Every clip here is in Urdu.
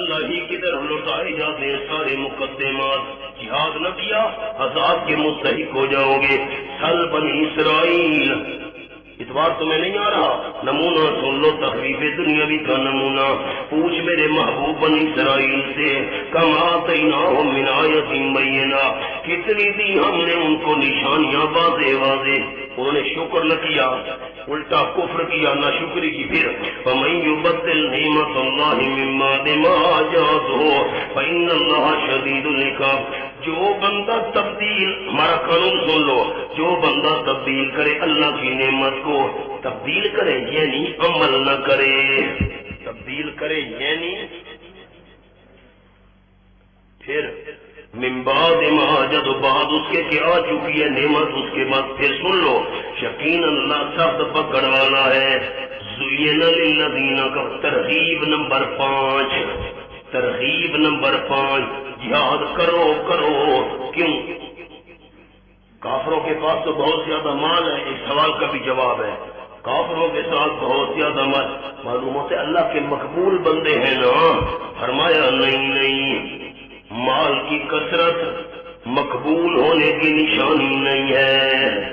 اللہ ہی کی طرف لوٹائے جاتے ہیں سارے مقدمات. جہاد نہ کیا عذاب کے مستحق ہو جاؤ گے. سل بنی اسرائیل، اتوار تمہیں نہیں آ رہا؟ نمونہ سن لو، تخفیف دنیاوی کا نمونہ. پوچھ میرے محبوب بنی اسرائیل سے، کم آتیناہم من آیۃ بینہ، کتنی دی ہم نے ان کو نشانیاں واضح واضح. انہوں نے شکر نہ کیا، الٹا کفر کیا، نہ شکری کی. پھر فَمَن يُبَدِّلْ نِعْمَتَ اللَّهِ مِن بَعْدِ مَا جَاءَتْهُ فَإِنَّ اللَّهَ شَدِيدُ الْعِقَابِ. جو بندہ تبدیل، ہمارا قانون سن لو، جو بندہ تبدیل کرے اللہ کی نعمت کو، تبدیل کرے یعنی عمل نہ کرے، تبدیل کرے یعنی پھر من بعد ما جد بعد اس کے کہ آ چکی ہے نعمت، اس کے بعد پھر سن لو، یقین اللہ سخت پکڑ والا ہے. زین للذین کا ترغیب نمبر 5، ترغیب نمبر 5، جہاد کرو کرو. کیوں؟ کافروں کے پاس تو بہت زیادہ مال ہے. اس سوال کا بھی جواب ہے، کافروں کے ساتھ بہت زیادہ مال. معلوم ہوتا ہے اللہ کے مقبول بندے ہیں نا. فرمایا نہیں نہیں، مال کی کثرت مقبول ہونے کی نشانی نہیں ہے.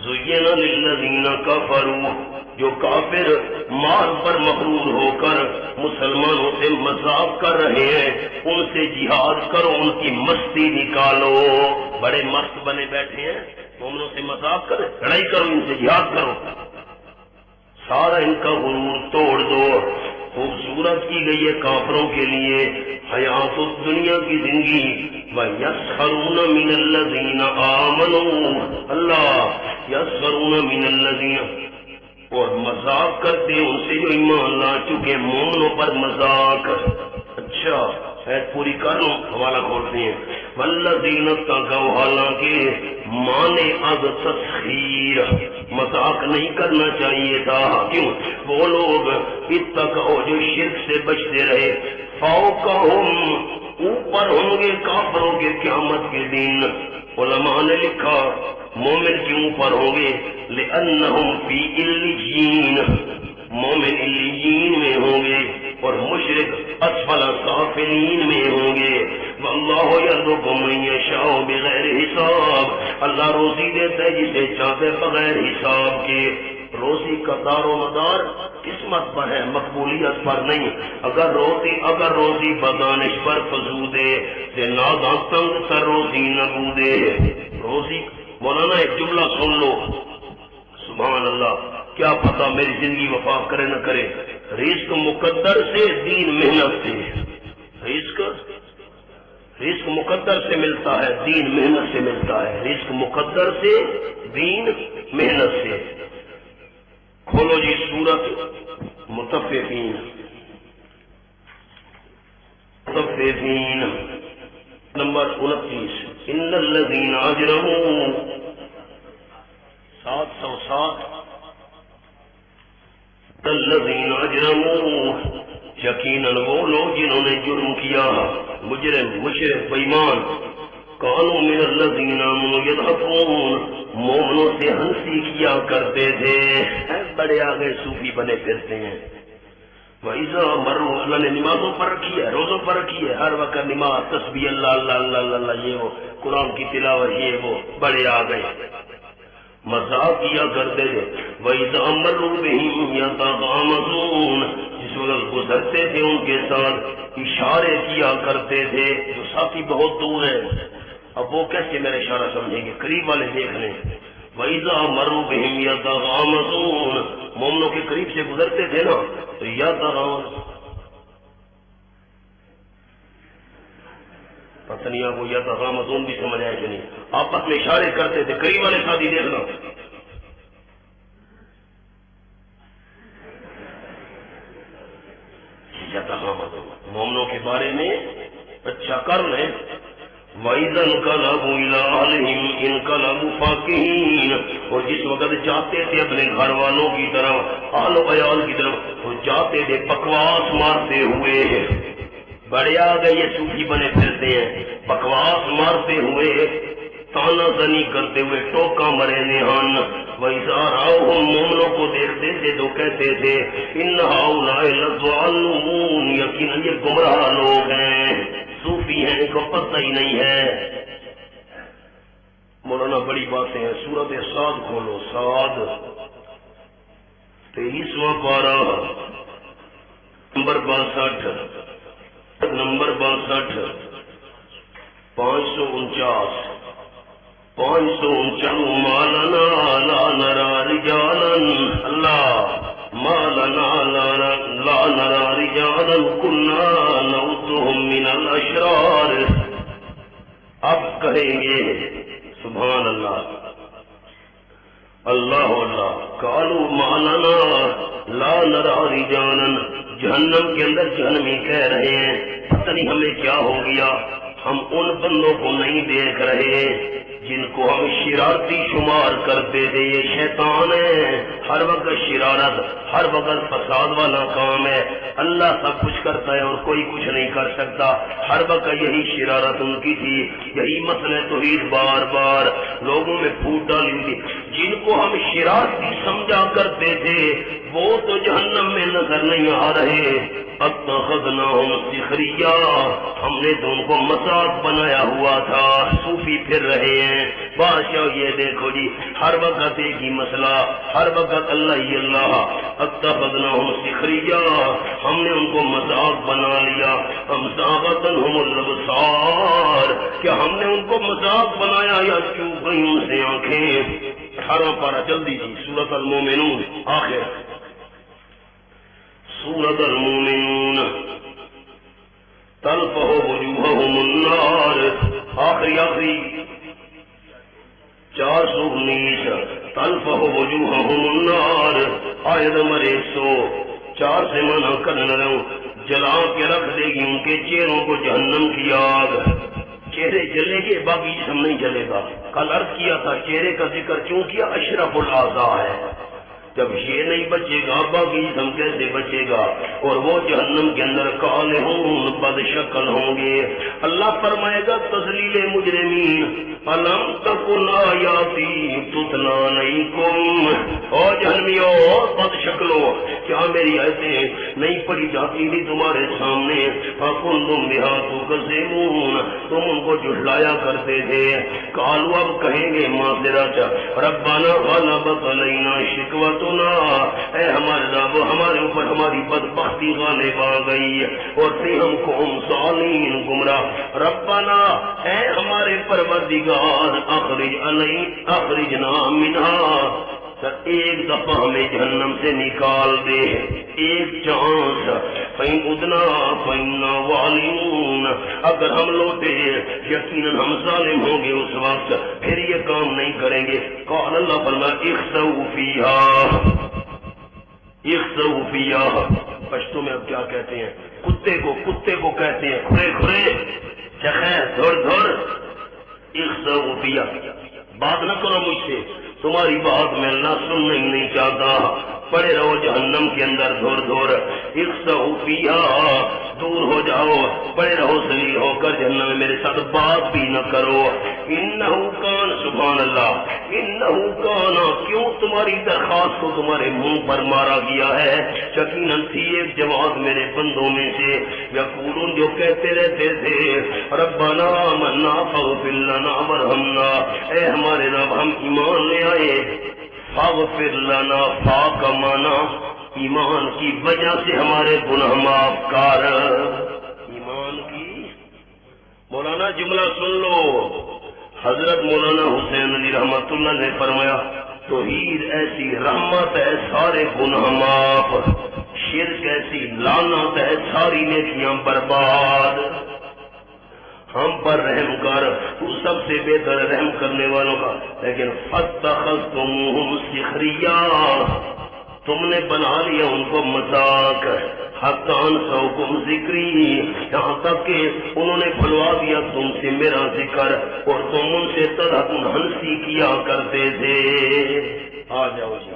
زین للذین کفروا، جو کافر مال پر مغرور ہو کر مسلمانوں سے مذاق کر رہے ہیں، ان سے جہاد کرو، ان کی مستی نکالو. بڑے مست بنے بیٹھے ہیں، مومنوں سے مذاق کرو، لڑائی کرو، ان سے جہاد کرو، سارا ان کا غرور توڑ دو. خوبصورت کی گئی ہے کافروں کے لیے حیات الدنیا کی زندگی. وَيَسْخَرُونَ مِنَ الَّذِينَ آمَنُوا، اللہ یسخرون من الذین، اور مذاق کرتے ان سے جو ایمان لا چکے، مومنوں پر مذاق. اچھا ایت پوری کر لوں، حوالہ کھولتے ہیں. والذین اتقوا، حالانکہ مانے از تسخیر، مذاق نہیں کرنا چاہیے تھا. کیوں؟ وہ لوگ اتقوا جو شرک سے بچتے رہے، فوقہم، اوپر ہوں گے کافروں کے قیامت کے دن. علماء نے لکھا مومن کے اوپر ہوں گے، لأنہم فی علیین، مومن علیین میں ہوں گے اور مشرک اسفل سافلین میں ہوں گے. واللہ یرزق من یشاء بغیر حساب، اللہ روزی دیتا ہے جسے چاہتے بغیر حساب کے. روزی کا دار و مدار قسمت پر ہے، مقبولیت پر نہیں. اگر روزی بدانش پر فزودے سے نادان تنگ سر روزی نبودے. روزی مولانا ایک جملہ سن لو، سبحان اللہ، کیا پتا میری زندگی وفا کرے نہ کرے. رزق مقدر سے، دین محنت سے. رزق مقدر سے ملتا ہے، دین محنت سے ملتا ہے. رزق مقدر سے، دین محنت سے. کھولو جی سورت مطففین، مطففین نمبر 29. ان الذین اجرموا 707. الذین اجرموا، یقیناً وہ لوگ جنہوں نے جرم کیا، مجرم مشرک بےمان. کانوا من الذین آمنوا یضحکون، مومنوں سے ہنسی کیا کرتے تھے. بڑے آگے صوفی بنے پھرتے ہیں. وَإِذَا مَرُّوا، اللہ نے نمازوں پر رکھی ہے، روزوں پر رکھی ہے، ہر وقت نماز، تسبیح، اللہ اللہ اللہ اللہ، یہ وہ قرآن کی تلاوت، یہ وہ. بڑے آ گئے، مذاق کیا کرتے تھے. وَإِذَا مَرُّوا بِهِمْ يَتَغَامَزُونَ، جس وقت گزرتے تھے ان کے ساتھ اشارے کیا کرتے تھے. جو ساتھی بہت دور ہے، اب وہ کیسے میرا اشارہ سمجھیں گے؟ قریب والے دیکھ لیں. وَإِذَا مَرُّوا بِهِمْ يَتَغَامَزُونَ، مومنوں کے قریب سے گزرتے تھے نا تو یتغامزون، پتہ نہیں آپ کو یتغامزون بھی سمجھ آئے کہ نہیں. آپس میں اشارے کرتے تھے. قریب والے ساتھی دیکھنا، یتغامزون، مومنوں کے بارے میں اچھا کر لیں. وَإِذَا انْقَلَبُوا إِلَىٰ أَهْلِهِمْ انْقَلَبُوا فَكِهِينَ، اور جس وقت جاتے تھے اپنے گھر والوں کی طرف، اہل و عیال کی طرف، وہ جاتے تھے بکواس مارتے ہوئے. بڑے آ گئے یہ صوفی بنے پھرتے ہیں، بکواس مارتے ہوئے. تانا زنی کرتے ہوئے ٹوکا مرے نہان وَإِذَا رَأَوْهُمْ مومنوں کو دیکھتے تھے تو کہتے تھے إِنَّ هَؤُلَاءِ لَضَالُّونَ یقینا یہ گمراہ لوگ ہیں، صوفی ہیں، ان کو پتہ ہی نہیں ہے۔ مولانا بڑی باتیں ہیں، سورۃ صاد کھولو، صاد 23واں پارہ نمبر 62 549 ما لنا لا نرى رجالا اللہ ما لنا لا نرى رجالا كنا نعدهم من الاشرار۔ اب کہیں گے سبحان اللہ اللہ اللہ، قالوا ما لنا لا نرى رجالا، جہنم کے اندر جہنمی کہہ رہے ہیں پتہ نہیں ہمیں کیا ہو گیا، ہم ان بندوں کو نہیں دیکھ رہے جن کو ہم شرارتی شمار کرتے تھے۔ یہ شیطان ہے، ہر وقت شرارت، ہر وقت فساد والا کام ہے۔ اللہ سب کچھ کرتا ہے اور کوئی کچھ نہیں کر سکتا، ہر وقت یہی شرارت ان کی تھی، یہی مسئلہ توحید بار بار لوگوں میں پھوٹ ڈالی تھی۔ جن کو ہم شرارتی سمجھا کرتے تھے وہ تو جہنم میں نظر نہیں آ رہے، اتخذناہم سخریا، ہم نے تو ان کو مذاق بنایا ہوا تھا۔ صوفی پھر رہے ہیں بادشاہ، یہ دیکھو جی ہر وقت ایک ہی مسئلہ، ہر وقت اللہ ہی اللہ، اتخذناہم سخریا، ہم نے ان کو مذاق بنا لیا، ام زاغتھم الابصار، کیا ہم نے ان کو مذاق بنایا یا چوب گئی ان سے آنکھیں۔ 18 پارہ جلدی جی، سورۃ المومنون آخر، سورۃ المومنون تلفح وجوہہم النار، آخری 419 تلفح وجوہہم النار، آیت نمبر 104 سے منع کرنا رہوں، جلا کے رکھ دے گی ان کے چہروں کو جہنم کی آگ۔ چہرے جلے گے باقی جسم نہیں جلے گا۔ کل عرض کیا تھا چہرے کا ذکر کیوں کیا، اشرف الاعضاء ہے، جب یہ نہیں بچے گا باقی جسم کیسے بچے گا؟ اور وہ جہنم کے اندر کالے ہوں، بد شکل ہوں گے۔ اللہ فرمائے گا تذلیل مجرمین، الم تکن آیاتی تتلی علیکم، او جہنمیو بد شکلو، کیا میری آیتیں نہیں پڑھی جاتی تھی تمہارے سامنے؟ فکنتم بہا تکذبون، تم ان کو جھٹلایا کرتے تھے۔ قالوا، اب کہیں گے معذرت، ربنا غلبت علینا شکوت، اے ہمارے رب ہمارے اوپر ہماری بدبختی غالب آ گئی اور تھے ہم قوم ظالمین گمراہ۔ ربنا، اے ہمارے پروردگار، اخرجنا منہا، ایک دفعہ ہمیں جہنم سے نکال دے، ایک چانس، فَإِنْ عُدْنَا فَإِنَّا ظَالِمُونَ، اگر ہم لوٹے یقیناً ہم ظالم ہوں گے اس وقت، پھر یہ کام نہیں کریں گے۔ قال اللہ فرمایا اخسؤوا فیہا، اخسؤوا فیہا، پشتو میں اب کیا کہتے ہیں، کتے کو کہتے ہیں کھرے کھرے، چخے دھر دھر، اخسؤوا فیہا، بات نہ کرو مجھ سے، تمہاری بات میں اللہ سننا ہی نہیں چاہتا، پڑے رہو جہنم کے اندر دھور دھور، اخسؤوا فیہا، دور ہو جاؤ، پڑے رہو ذلیل ہو کر جہنم میں، میرے ساتھ بات بھی نہ کرو۔ انہو کان، سبحان اللہ، انہو کان، کیوں تمہاری درخواست کو تمہارے منہ پر مارا گیا ہے؟ یقیناً تھی ایک جماعت میرے بندوں میں سے، یقولون، جو کہتے رہتے تھے، ربنا آمنا فاغفر لنا وارحمنا، اے ہمارے رب ہم ایمان لے آئے، فاغفر لنا، فا کا معنی ایمان کی وجہ سے ہمارے گناہ معاف کر، ایمان کی۔ مولانا جملہ سن لو، حضرت مولانا حسین علی رحمت اللہ نے فرمایا توحید ایسی رحمت ہے سارے گناہ معاف، شرک ایسی لعنت ہے ساری نیکیاں برباد۔ ہم پر رحم کر، تو سب سے بہتر رحم کرنے والوں کا، لیکن فاتخذتموہم سخریا، تم نے بنا لیا ان کو مذاق، حتی انسوکم ذکری، یہاں تک کہ انہوں نے بھلوا دیا تم سے میرا ذکر اور تم ان سے تضحکون ہنسی کیا کرتے تھے۔ آ جاؤ جی،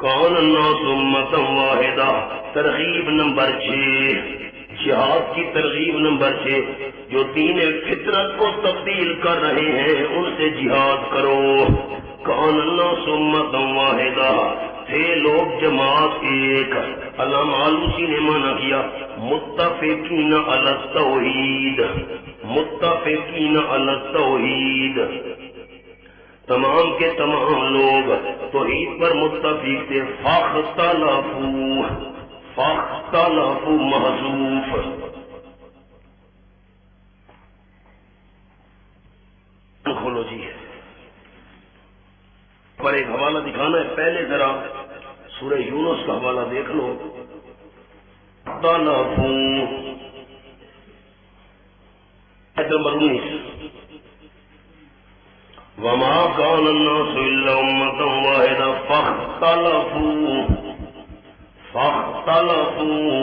کان الناس امۃ واحدہ، ترغیب نمبر 6، جہاد کی ترغیب نمبر 6، جو دین فطرت کو تبدیل کر رہے ہیں ان سے جہاد کرو۔ کان الناس امۃ واحدہ، تھے لوگ جماعت ایک۔ علامہ آلوسی نے مانا کیا متفقین علی التوحید، متفقین علی التوحید، تمام کے تمام لوگ توحید پر متفق تھے۔ فاختلفوا، فاختلفوا محذوف، کھولو جی پر ایک حوالہ دکھانا ہے، پہلے ذرا سورہ یونس کا حوالہ دیکھ لو۔ اختلفوا نمبر 19، وما كان الناس الا امة واحدة فاختلفوا، فاختلفوا،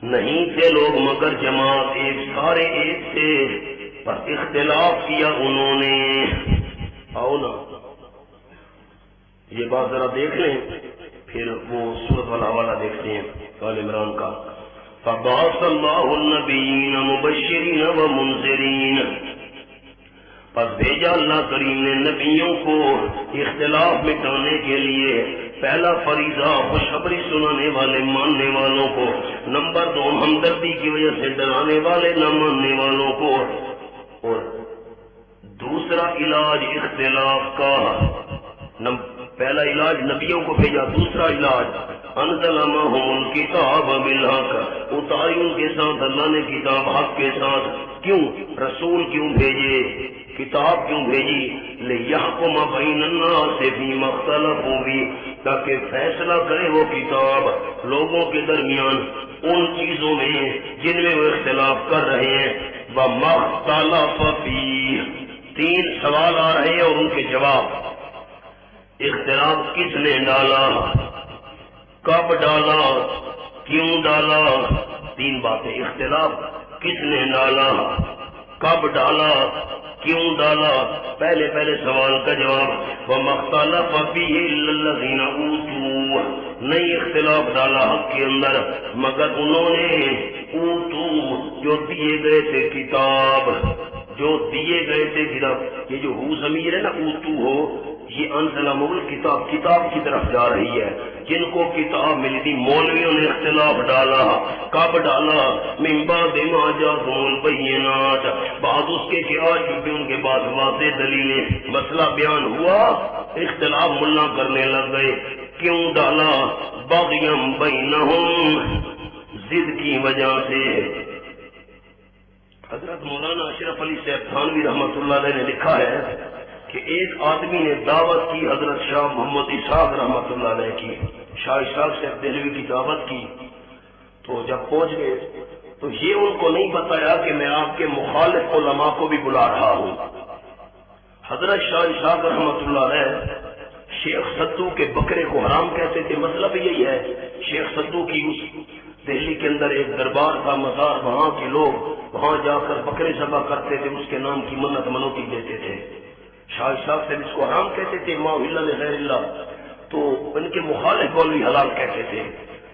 نہیں تھے لوگ مگر جماعت ایک، سارے ایک تھے پر اختلاف کیا انہوں نے۔ آؤ نا یہ بات ذرا دیکھ لیں، پھر وہ سورت والا حوالہ دیکھتے ہیں آل عمران کا۔ فبعث اللہ النبیین مبشرین ومنذرین، پس بھیجا اللہ کریم نے نبیوں کو اختلاف مٹانے کے لیے، پہلا فریضہ خوشخبری سنانے والے ماننے والوں کو، نمبر 2 ہمدردی کی وجہ سے ڈرانے والے نہ ماننے والوں کو، اور دوسرا علاج اختلاف کا، پہلا علاج نبیوں کو بھیجا، دوسرا علاج انزل معهم الکتاب بالحق، اتاری ان کے ساتھ اللہ نے کتاب حق کے ساتھ۔ کیوں رسول کیوں بھیجے، کتاب کیوں بھیجی؟ لیحکم بین الناس فیما اختلفوا فیہ، تاکہ فیصلہ کرے وہ کتاب لوگوں کے درمیان ان چیزوں میں جن میں وہ اختلاف کر رہے ہیں۔ وما اختلف فیہ، 3 سوال آ رہے ہیں اور ان کے جواب۔ اختلاف کس نے ڈالا، کب ڈالا، کیوں ڈالا؟ 3 باتیں۔ اختلاف کس نے ڈالا، کب ڈالا، کیوں ڈالا؟ پہلے سوال کا جواب، وَمَا اخْتَلَفَ فِيهِ إِلَّا الَّذِينَ أُوتُوا، نہیں اختلاف ڈالا حق کے اندر مگر انہوں نے اوتو، جو دیے گئے تھے کتاب، جو دیے گئے تھے کتاب۔ یہ جو ہو ضمیر ہے نا، اوتو ہو، یہ انزلہ کتاب، کتاب کی طرف جا رہی ہے۔ جن کو کتاب ملی تھی مولویوں نے اختلاف ڈالا، کب ڈالا؟ من بعد ما جاءهم البینات، بعد اس کے کہ آ چکے ان کے بعد واضح دلیلیں، مسئلہ بیان ہوا، اختلاف ملا کرنے لگ گئے۔ کیوں ڈالا؟ بغیم بینہم، ضد کی وجہ سے۔ حضرت مولانا اشرف علی صاحب تھانوی رحمۃ اللہ علیہ نے لکھا ہے کہ ایک آدمی نے دعوت کی حضرت شاہ محمد اسحاق رحمۃ اللہ علیہ کی، شاہ اسحاق صاحب دہلوی کی دعوت کی، تو جب پہنچ گئے تو یہ ان کو نہیں بتایا کہ میں آپ کے مخالف علماء کو بھی بلا رہا ہوں۔ حضرت شاہ اسحاق رحمۃ اللہ علیہ شیخ سدو کے بکرے کو حرام کہتے تھے، مطلب یہی ہے۔ شیخ سدو کی اس دہلی کے اندر ایک دربار تھا، مزار، وہاں کے لوگ وہاں جا کر بکرے ذبح کرتے تھے، اس کے نام کی منت منوتی دیتے تھے۔ شاہ صاحب سے اس کو حرام کہتے تھے، ما اہل لغیر اللہ، تو ان کے مخالف مولوی حلال کہتے تھے۔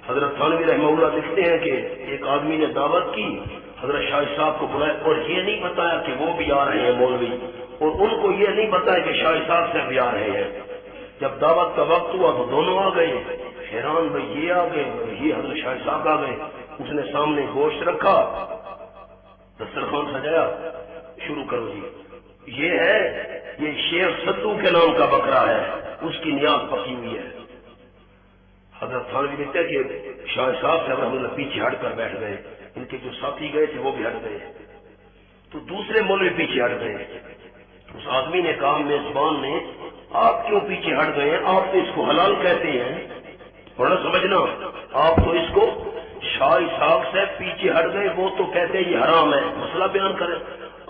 حضرت تھانوی رحمہ اللہ لکھتے ہیں کہ ایک آدمی نے دعوت کی، حضرت شاہ صاحب کو بلایا اور یہ نہیں بتایا کہ وہ بھی آ رہے ہیں مولوی، اور ان کو یہ نہیں بتایا کہ شاہ صاحب سے بھی آ رہے ہیں۔ جب دعوت کا وقت ہوا تو دونوں آ گئے، حیران بھائی یہ آ گئے، یہ حضرت شاہ صاحب آ گئے۔ اس نے سامنے گوشت رکھا، دسترخوان سجایا، شروع کرو جی، یہ ہے، یہ شیخ سدو کے نام کا بکرا ہے، اس کی نیاز پکی ہوئی ہے۔ حضرت تھانوی لکھتے کہ شاہ صاحب سے ہم پیچھے ہٹ کر بیٹھ گئے، ان کے جو ساتھی گئے تھے وہ بھی ہٹ گئے، تو دوسرے مولوی پیچھے ہٹ گئے۔ اس آدمی نے کہا میزبان نے، آپ کیوں پیچھے ہٹ گئے ہیں؟ آپ تو اس کو حلال کہتے ہیں، تھوڑا سمجھنا، آپ تو اس کو شاہ اسحاق سے پیچھے ہٹ گئے، وہ تو کہتے ہیں یہ حرام ہے، مسئلہ بیان کریں،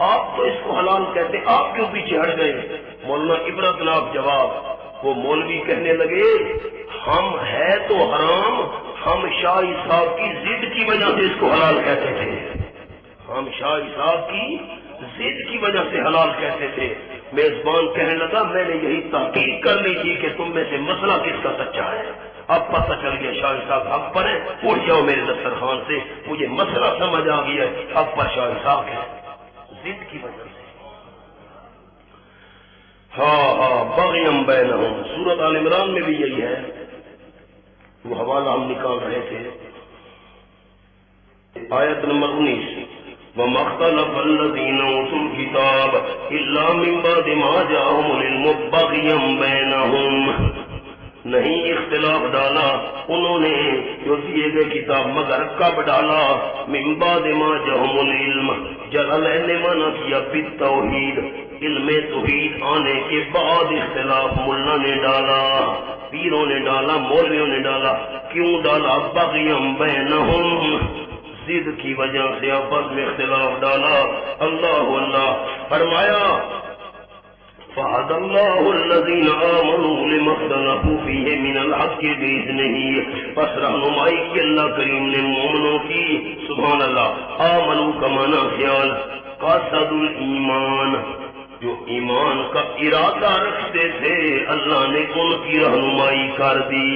آپ تو اس کو حلال کہتے ہیں، آپ کیوں پیچھے ہٹ گئے؟ مولانا عبرت ناک جواب، وہ مولوی کہنے لگے ہم ہے تو حرام، ہم شاہ اسحاق کی ضد کی وجہ سے اس کو حلال کہتے تھے، ہم شاہ اسحاق کی ضد کی وجہ سے حلال کہتے تھے۔ میزبان کہنے لگا میں نے یہی تحقیق کر لی تھی کہ تم میں سے مسئلہ کس کا سچا ہے، اب پتہ چل گیا شاہ صاحب حق پر ہے، اٹھ جاؤ میرے دسترخوان سے، مجھے مسئلہ سمجھ آ گیا ہے، اب پر شاہ صاحب ہے ضد کی وجہ سے۔ بغیم بینہم، سورۃ آل عمران میں بھی یہی ہے، وہ حوالہ ہم نکال رہے تھے، آیت نمبر 19، وَمَا اخْتَلَفَ الَّذِينَ أُوتُوا الْكِتَابَ إِلَّا مِن بَعْدِ مَا جَاءَهُمُ الْعِلْمُ بَغْيًا بَيْنَهُمْ، نہیں اختلاف ڈالا انہوں نے جو دیے گئے کتاب مگر کب ڈالا؟ من بعد ما جاءهم العلم، جلالین نے مانا کیا بالتوحید، علم توحید آنے کے بعد اختلاف ملا نے ڈالا، پیروں نے ڈالا، مولویوں نے ڈالا، کیوں ڈالا؟ بغیم بینہم، ضد کی وجہ سے آپس میں اختلاف ڈالا۔ اللہ فرمایا فَهَدَى اللَّهُ الَّذِينَ آمَنُوا لِمَا اخْتَلَفُوا فِيهِ مِنَ الْحَقِّ بِإِذْنِهِ، پس رہنمائی کی اللہ کریم نے مومنوں کی، سبحان اللہ، آمنوا کا معنی خیال، قاصدوا الایمان، جو ایمان کا ارادہ رکھتے تھے اللہ نے ان کی رہنمائی کر دی۔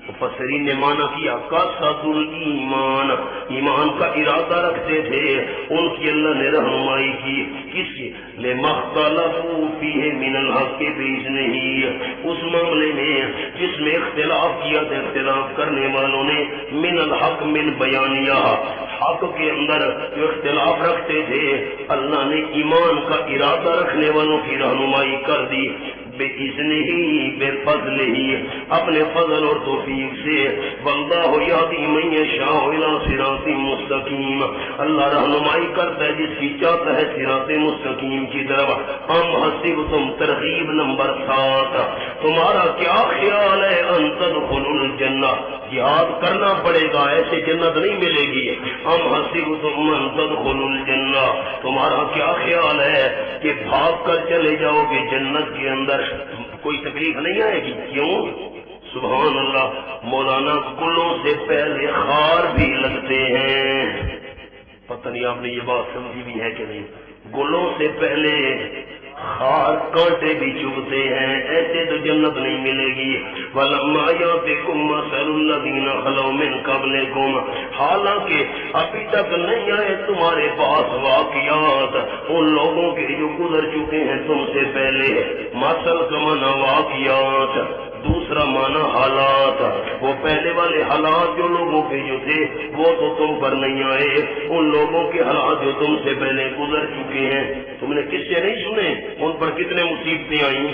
مفسرین نے مانا کیا قاصدوا الایمان، ایمان کا ارادہ رکھتے تھے ان کی اللہ نے رہنمائی کی، کس کی؟ لما اختلفوا فیہ من الحق بإذنہ، اس معاملے میں جس میں اختلاف کیا تھا اختلاف کرنے والوں نے، من الحق من بیانیہ، حق کے اندر جو اختلاف رکھتے تھے اللہ نے ایمان کا ارادہ رکھنے والوں کی رہنمائی کر دی، بِإِذْنِهِ بِفَضْلِهِ، اپنے فضل اور توفیق سے، وَاللَّهُ يَهْدِي مَن يَشَاءُ إِلَىٰ صِرَاطٍ مُّسْتَقِيمٍ، اللہ رہنمائی کرتا ہے جس کی چاہتا ہے صراط مستقیم کی طرف۔ ام حسبتم، ترغیب نمبر 7، تمہارا کیا خیال ہے ان تدخلوا الجنہ، جہاد کرنا پڑے گا، ایسے جنت نہیں ملے گی۔ ام حسبتم ان تدخلوا الجنہ، تمہارا کیا خیال ہے کہ بھاگ کر چلے جاؤ گے جنت کے اندر، کوئی تکلیف نہیں آئے گی؟ کیوں؟ سبحان اللہ، مولانا گلوں سے پہلے خار بھی لگتے ہیں، پتہ نہیں آپ نے یہ بات سمجھی بھی ہے کہ نہیں؟ گلوں سے پہلے خار کانٹے بھی چبھتے ہیں، ایسے تو جنت نہیں ملے گی۔ وَلَمَّا يَأْتِكُم مَّثَلُ الَّذِينَ خَلَوْا مِن قَبْلِكُمْ، حالانکہ ابھی تک نہیں آئے تمہارے پاس واقعات ان لوگوں کے جو گزر چکے ہیں تم سے پہلے، مثل کا معنی واقعات، دوسرا معنی حالات، وہ پہلے والے حالات جو لوگوں کے جو تھے وہ تو تم پر نہیں آئے، ان لوگوں کے حالات جو تم سے پہلے گزر چکے ہیں تم نے کس سے نہیں سنے، ان پر کتنے مصیبتیں آئیں۔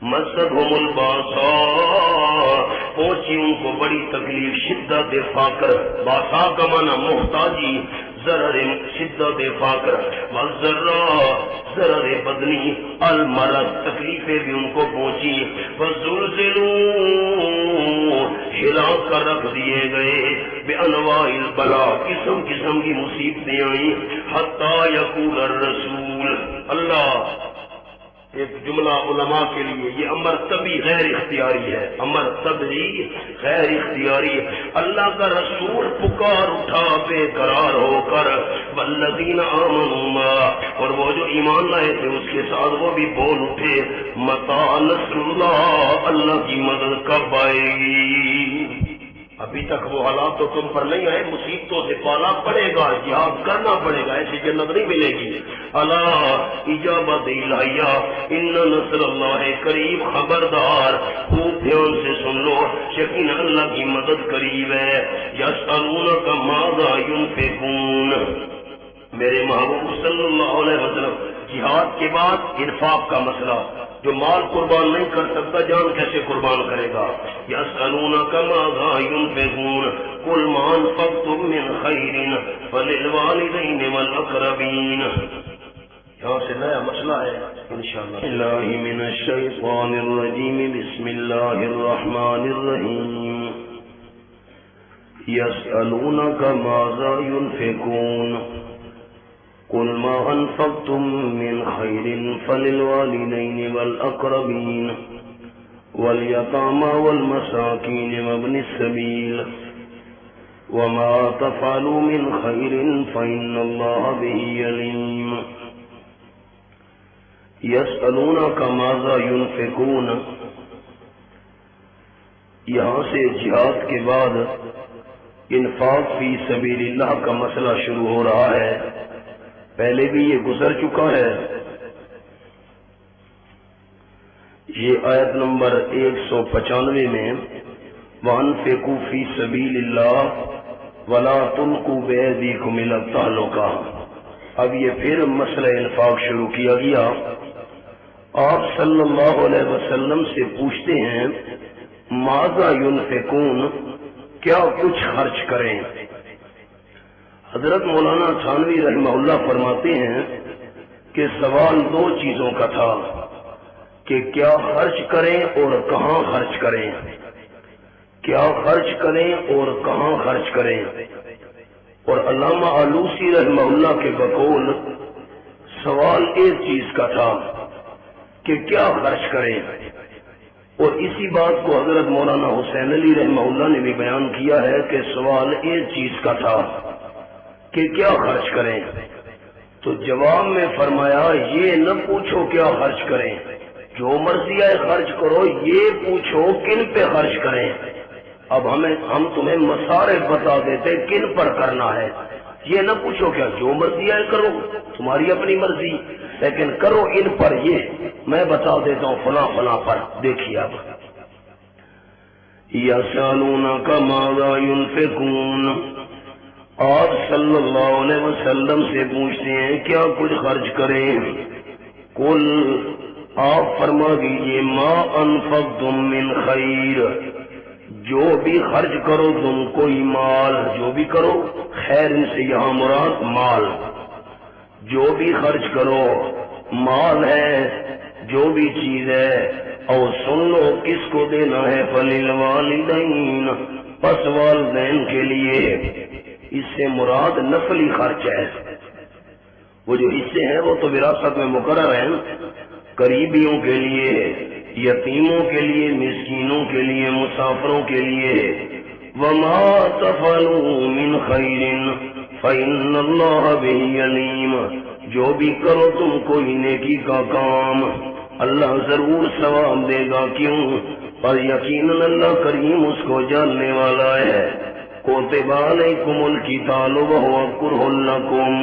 مَسَّتْهُمُ الْبَأْسَاءُ، پہنچی ان کو بڑی تکلیف، شدت فقر، باسا کا معنی محتاجی، ضرر شدت فقر، والضراء ضرر بدنی، المرض تکلیفیں بھی ان کو پہنچی، وزلزلوا ہلا کر رکھ دیے گئے، بانواع البلاء قسم قسم کی مصیبتیں آئیں، حتی یقول الرسول، اللہ ایک جملہ علماء کے لیے، یہ امر طبی غیر اختیاری ہے، امر طبی غیر اختیاری، اللہ کا رسول پکار اٹھا بے قرار ہو کر، والذین آمنوا معہ، اور وہ جو ایمان لائے تھے اس کے ساتھ وہ بھی بول اٹھے، متی نصر اللہ، اللہ کی مدد کب آئے گی؟ ابھی تک وہ حالات تو تم پر نہیں آئے، مصیبتوں سے پالا پڑے گا، جہاد کرنا پڑے گا، ایسی جنت نہیں ملے گی۔ اللہ اجابت الہیہ ان نصر اللہ قریب، خبردار خوب دھیان سے سن لو، یقین اللہ کی مدد قریب ہے۔ یسألونک ماذا ينفقون، میرے محبوب صلی اللہ علیہ وسلم، جہاد کے بعد انفاق کا مسئلہ، جو مال قربان نہیں کر سکتا جان کیسے قربان کرے گا؟ یسألونک ماذا ينفقون قل ما انفقتم من خیر فللوالدین والاقربین، یہاں سے نیا مسئلہ ہے انشاءاللہ۔ اللہ من الشیطان الرجیم، بسم اللہ الرحمن الرحیم۔ یسألونک ماذا ينفقون قل ما انفقتم من خیر فللوالدین والاقربین والیتامى والمساکین وابن السبیل وما تفعلوا من خیر فإن اللہ به علیم۔ یسألونک ماذا ينفقون، یہاں سے جہاد کے بعد انفاق فی سبیل اللہ کا مسئلہ شروع ہو رہا ہے. پہلے بھی یہ گزر چکا ہے. یہ آیت نمبر 195 میں وَأَنفِقُوا فِي سَبِيلِ اللَّهِ وَلَا تُلْقُوا بِأَيْدِيكُمْ إِلَى التَّهْلُكَةِ. اب یہ پھر مسئلہ انفاق شروع کیا گیا. آپ صلی اللہ علیہ وسلم سے پوچھتے ہیں ماذا ينفقون، کیا کچھ خرچ کریں. حضرت مولانا تھانوی رحمہ اللہ فرماتے ہیں کہ سوال دو چیزوں کا تھا کہ کیا خرچ کریں اور کہاں خرچ کریں. کیا خرچ کریں اور کہاں خرچ کریں. اور علامہ آلوسی رحمہ اللہ کے بقول سوال ایک چیز کا تھا کہ کیا خرچ کریں. اور اسی بات کو حضرت مولانا حسین علی رحمہ اللہ نے بھی بیان کیا ہے کہ سوال ایک چیز کا تھا کہ کیا خرچ کریں. تو جواب میں فرمایا یہ نہ پوچھو کیا خرچ کریں، جو مرضی ہے خرچ کرو، یہ پوچھو کن پہ خرچ کریں. اب ہم تمہیں مسارے بتا دیتے کن پر کرنا ہے. یہ نہ پوچھو کیا جو مرضی ہے کرو، تمہاری اپنی مرضی، لیکن کرو ان پر. یہ میں بتا دیتا ہوں فلاں فلاں پر. دیکھیے اب یسألونک ماذا ينفقون، آپ صلی اللہ علیہ وسلم سے پوچھتے ہیں کیا کچھ خرچ کریں. قل، آپ فرما دیجئے ما انفقتم من خیر، جو بھی خرچ کرو تم کوئی مال، جو بھی کرو، خیر ان سے یہاں مراد مال، جو بھی خرچ کرو مال ہے، جو بھی چیز ہے. اور سن لو کس کو دینا ہے، فللوالدین، پس والدین کے لیے. اس سے مراد نفلی خرچ ہے. وہ جو حصے ہیں وہ تو وراثت میں مقرر ہیں، قریبیوں کے لیے، یتیموں کے لیے، مسکینوں کے لیے، مسافروں کے لیے. وما تفعلوا من خیر فإن اللہ بہ علیم، جو بھی کرو تم کوئی نیکی کا کام اللہ ضرور ثواب دے گا. کیوں؟ اور یقیناً اللہ کریم اس کو جاننے والا ہے. کتب علیکم القتال وہو کرہ لکم،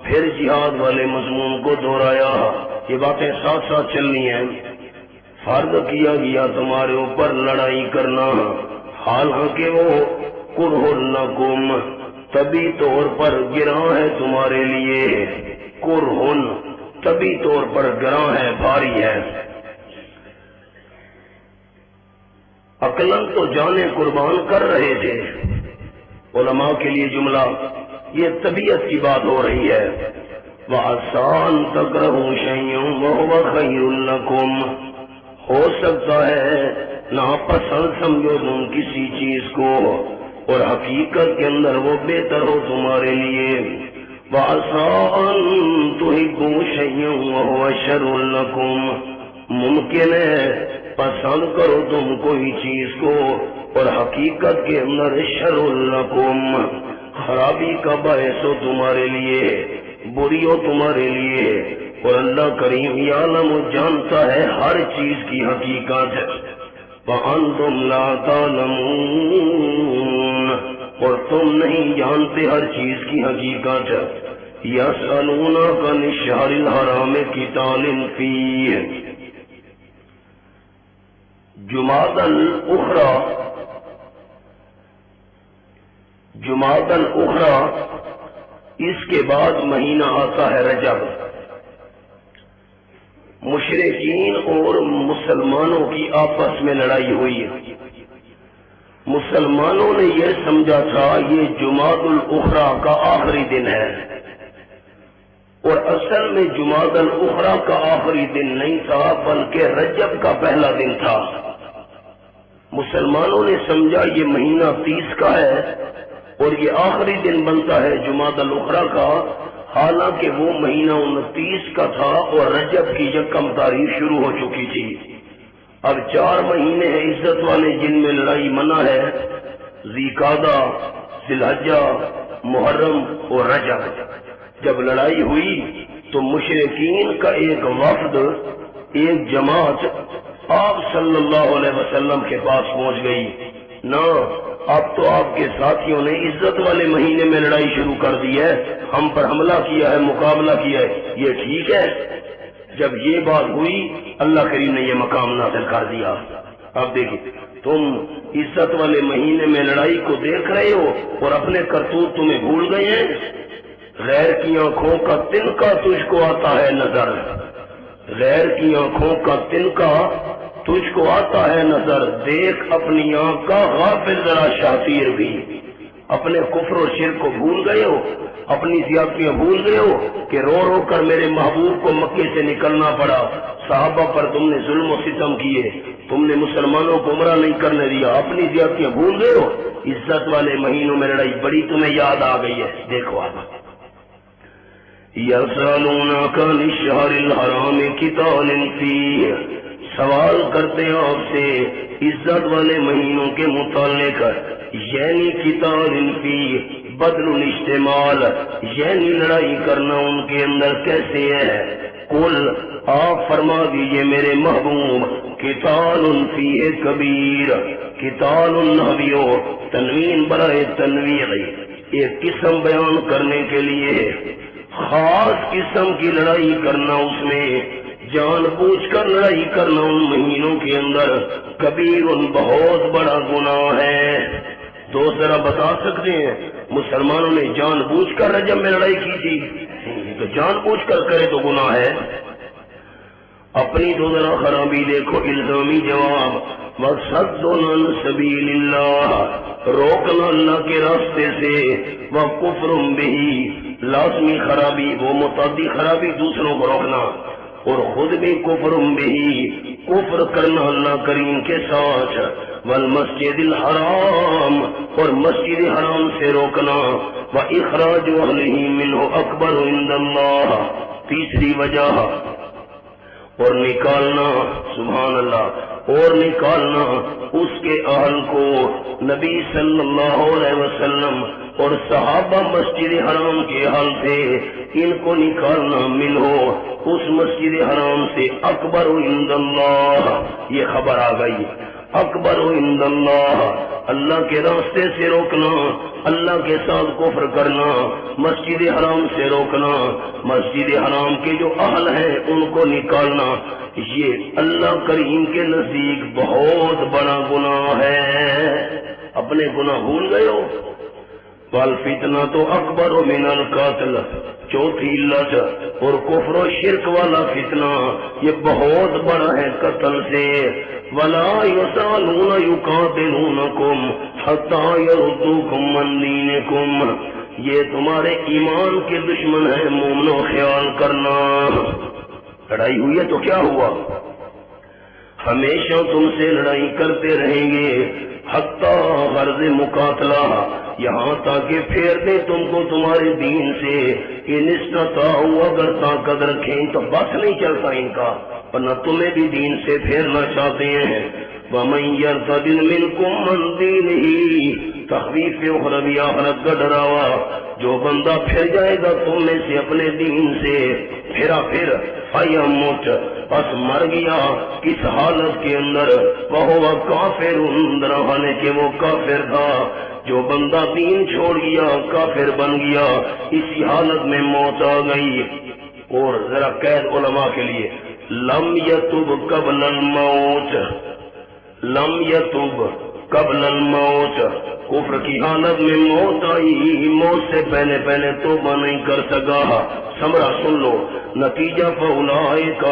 پھر جہاد والے مضمون کو دہرایا. یہ باتیں ساتھ ساتھ چلنی ہیں. فرض کیا گیا تمہارے اوپر لڑائی کرنا، حالانکہ وہ کرہ لکم طبی طور پر گراں ہے تمہارے لیے. کرہن طبی طور پر گراں ہے، بھاری ہے. عقلاً تو جانیں قربان کر رہے تھے. علماء کے لیے جملہ یہ طبیعت کی بات ہو رہی ہے. وَعَسَىٰ أَن تَكْرَهُوا شَيْئًا وَهُوَ خَيْرٌ لَكُمْ، ہو سکتا ہے ناپسند سمجھو تم کسی چیز کو اور حقیقت کے اندر وہ بہتر ہو تمہارے لیے. وَعَسَىٰ أَن تُحِبُّوا شَيْئًا وَهُوَ شَرٌّ لَكُمْ، ممکن ہے پسند کرو تم کوئی چیز کو اور حقیقت کے اندر شر لکم، خرابی کا باعث ہو تمہارے لیے، بری ہو تمہارے لیے. اور اللہ کریم یعلم، جانتا ہے ہر چیز کی حقیقت. وَأَنْتُمْ لَا تَعْلَمُونَ، اور تم نہیں جانتے ہر چیز کی حقیقت. یسألونک عن الشہر الحرام قتال فیہ، جمادی الاخری، اس کے بعد مہینہ آتا ہے رجب. مشرکین اور مسلمانوں کی آپس میں لڑائی ہوئی. مسلمانوں نے یہ سمجھا تھا یہ جمادی الاخری کا آخری دن ہے، اور اصل میں جمادی الاخری کا آخری دن نہیں تھا بلکہ رجب کا پہلا دن تھا. مسلمانوں نے سمجھا یہ مہینہ 30 کا ہے اور یہ آخری دن بنتا ہے جمادی الاخری کا، حالانکہ وہ مہینہ 29 کا تھا اور رجب کی 1 تاریخ شروع ہو چکی تھی. اب 4 مہینے ہیں عزت والے جن میں لڑائی منع ہے، ذی قعدہ، ذی الحجہ، محرم اور رجب. جب لڑائی ہوئی تو مشرکین کا ایک وفد، ایک جماعت آپ صلی اللہ علیہ وسلم کے پاس پہنچ گئی نہ اب تو آپ کے ساتھیوں نے عزت والے مہینے میں لڑائی شروع کر دی ہے، ہم پر حملہ کیا ہے، مقابلہ کیا ہے، یہ ٹھیک ہے؟ جب یہ بات ہوئی اللہ کریم نے یہ مقام نازل کر دیا۔ اب دیکھیے تم عزت والے مہینے میں لڑائی کو دیکھ رہے ہو اور اپنے کرتوت تمہیں بھول گئے ہیں۔ غیر کی آنکھوں کا تنکا تجھ کو آتا ہے نظر، غیر کی آنکھوں کا تنکا تجھ کو آتا ہے نظر، دیکھ اپنی آنکھ کا غافل ذرا شاطیر بھی۔ اپنے کفر و شرک کو بھول گئے ہو، اپنی زیادتیاں بھول گئے ہو کہ رو رو کر میرے محبوب کو مکے سے نکلنا پڑا، صحابہ پر تم نے ظلم و ستم کیے، تم نے مسلمانوں کو گمراہ نہیں کرنے دیا، اپنی زیادتیاں بھول گئے ہو۔ عزت والے مہینوں میں لڑائی بڑی تمہیں یاد آ گئی ہے۔ دیکھو آپ یسألونک عن الشہر الحرام قتال فیہ، سوال کرتے ہیں آپ سے عزت والے مہینوں کے متعلق، یعنی قتال فیہ بدل الاجتمال، یعنی لڑائی کرنا ان کے اندر کیسے ہے۔ قل آپ فرما دیجئے میرے محبوب، قتال فیہ کبیر، قتال نبیو تنوین برائے تنویر، ایک قسم بیان کرنے کے لیے خاص قسم کی لڑائی کرنا، اس میں جان بوجھ کر لڑائی کرنا ان مہینوں کے اندر کبیر بہت بڑا گناہ ہے۔ دوست ذرا بتا سکتے ہیں مسلمانوں نے جان بوجھ کر رجب میں لڑائی کی تھی؟ تو جان بوجھ کر کرے تو گناہ ہے۔ اپنی تو ذرا خرابی دیکھو، الزامی جواب مقصد عن سبیل اللہ، روکنا اللہ کے راستے سے، وکفر بہ لازمی خرابی، وہ متعدی خرابی دوسروں کو روکنا، اور خود بھی کفر بہ کفر کرنا اللہ کریم کے ساتھ، والمسجد الحرام اور مسجد حرام سے روکنا، واخراج اہلہ منہ اکبر عند اللہ، تیسری وجہ اور نکالنا، سبحان اللہ، اور نکالنا اس کے اہل کو، نبی صلی اللہ علیہ وسلم اور صحابہ مسجد حرام کے اہل تھے، ان کو نکالنا منہ اس مسجد حرام سے، اکبر عند اللہ، یہ خبر آ گئی، اکبر عند اللہ، اللہ کے راستے سے روکنا، اللہ کے ساتھ کفر کرنا، مسجد حرام سے روکنا، مسجد حرام کے جو اہل ہیں ان کو نکالنا، یہ اللہ کریم کے نزدیک بہت بڑا گناہ ہے۔ اپنے گناہ بھول گئے ہو؟ والفتنہ تو اکبر من القتل، چوتھی علت، اور کفر و شرک والا فتنہ یہ بہت بڑا ہے قتل سے۔ ولا یزالون یقاتلونکم حتی یردوکم عن دینکم، یہ تمہارے ایمان کے دشمن ہیں، مومنو خیال کرنا۔ لڑائی ہوئی ہے تو کیا ہوا؟ ہمیشہ تم سے لڑائی کرتے رہیں گے، حتی غرض مقاتلہ، یہاں تاکہ پھیر دیں تم کو تمہارے دین سے، ان استطاعوا، اگر طاقت رکھیں تو بس نہیں چلتا ان کا، ورنہ تمہیں بھی دین سے پھیرنا چاہتے ہیں۔ وَمَن يَرْتَدِدْ مِنْكُمْ عَنْ دِينِهِ، تخویف اخروی آخرت کا ڈراوا، جو بندہ پھر جائے گا تم میں سے اپنے دین سے، پھرا پھر فَيَمُتْ، پس مر گیا، کس حالت کے اندر، وَهُوَ كَافِرٌ، درحالے کہ وہ کافر تھا۔ جو بندہ دین چھوڑ گیا کافر بن گیا، اسی حالت میں موت آ گئی۔ اور ذرا قید علماء کے لیے، لم یتب قبل الموت، لم یتب قبل الموت، کفر کی حالت میں موت آئی، موت سے پہلے پہلے توبہ نہیں کر سکا۔ سمرا سن لو، نتیجہ فاولئک،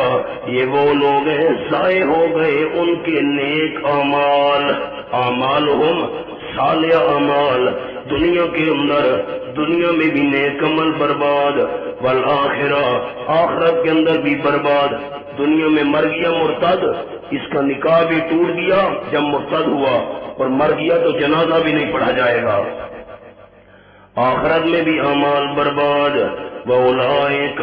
یہ وہ لوگ ہیں ضائع ہو گئے ان کے نیک اعمال، اعمالہم صالح اعمال، دنیا کے اندر، دنیا میں بھی نیک عمل برباد، والآخرہ، آخرت کے اندر بھی برباد۔ دنیا میں مر گیا مرتد، اس کا نکاح بھی ٹوٹ گیا جب مرتد ہوا، اور مر گیا تو جنازہ بھی نہیں پڑھا جائے گا۔ آخرت میں بھی اعمال برباد۔ وَأُولَئِكَ،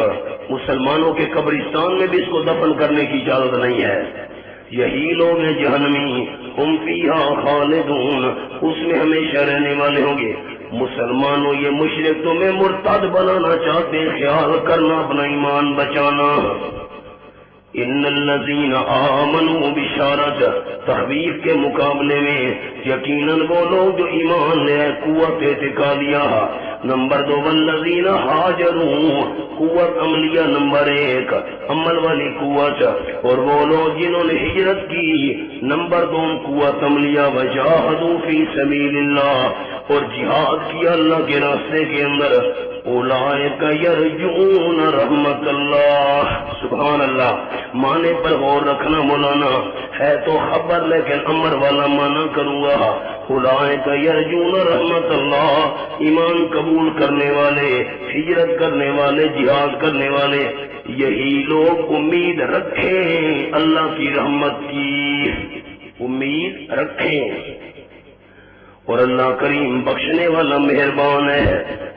مسلمانوں کے قبرستان میں بھی اس کو دفن کرنے کی اجازت نہیں ہے۔ یہی لوگ ہیں جہنمی، ہم فیہا خالدون، اس میں ہمیشہ رہنے والے ہوں گے۔ مسلمانوں یہ مشرک تمہیں مرتد بنانا چاہتے ہیں، خیال کرنا اپنا ایمان بچانا۔ ان الذین آمنوا بشارت تخویف کے مقابلے میں یقیناً وہ لوگ جو ایمان لے آئے قوت اعتقادیہ نمبر 2 والذین ہاجروا قوت عملیہ نمبر 1 عمل والی قوت اور وہ لوگ جنہوں نے ہجرت کی نمبر 2 قوت عملیہ وجاہدوا فی سبیل اللہ اور جہاد کیا اللہ کے راستے کے اندر اولئک یرجون رحمت اللہ سبحان اللہ معنی پر غور رکھنا مولانا ہے تو خبر لیکن امر والا معنی کروں گا اولئک یرجون رحمت اللہ ایمان قبول کرنے والے ہجرت کرنے والے جہاد کرنے والے یہی لوگ امید رکھیں اللہ کی رحمت کی امید رکھیں اور اللہ کریم بخشنے والا مہربان ہے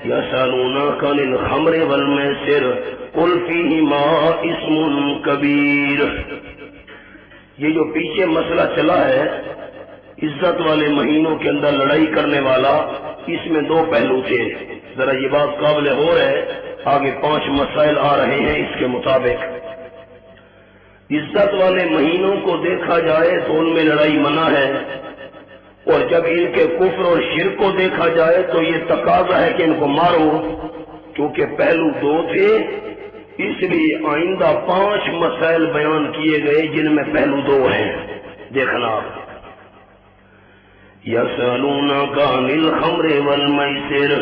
یسألونک عن الخمر والمیسر قل فیہما اسم کبیر یہ جو پیچھے مسئلہ چلا ہے عزت والے مہینوں کے اندر لڑائی کرنے والا اس میں 2 پہلو تھے ذرا یہ بات قابل غور ہے آگے 5 مسائل آ رہے ہیں اس کے مطابق عزت والے مہینوں کو دیکھا جائے تو ان میں لڑائی منع ہے اور جب ان کے کفر اور شرک کو دیکھا جائے تو یہ تقاضا ہے کہ ان کو مارو کیونکہ پہلو 2 تھے اس لیے آئندہ 5 مسائل بیان کیے گئے جن میں پہلو 2 ہیں دیکھنا یسألونک عن الخمر والمیسر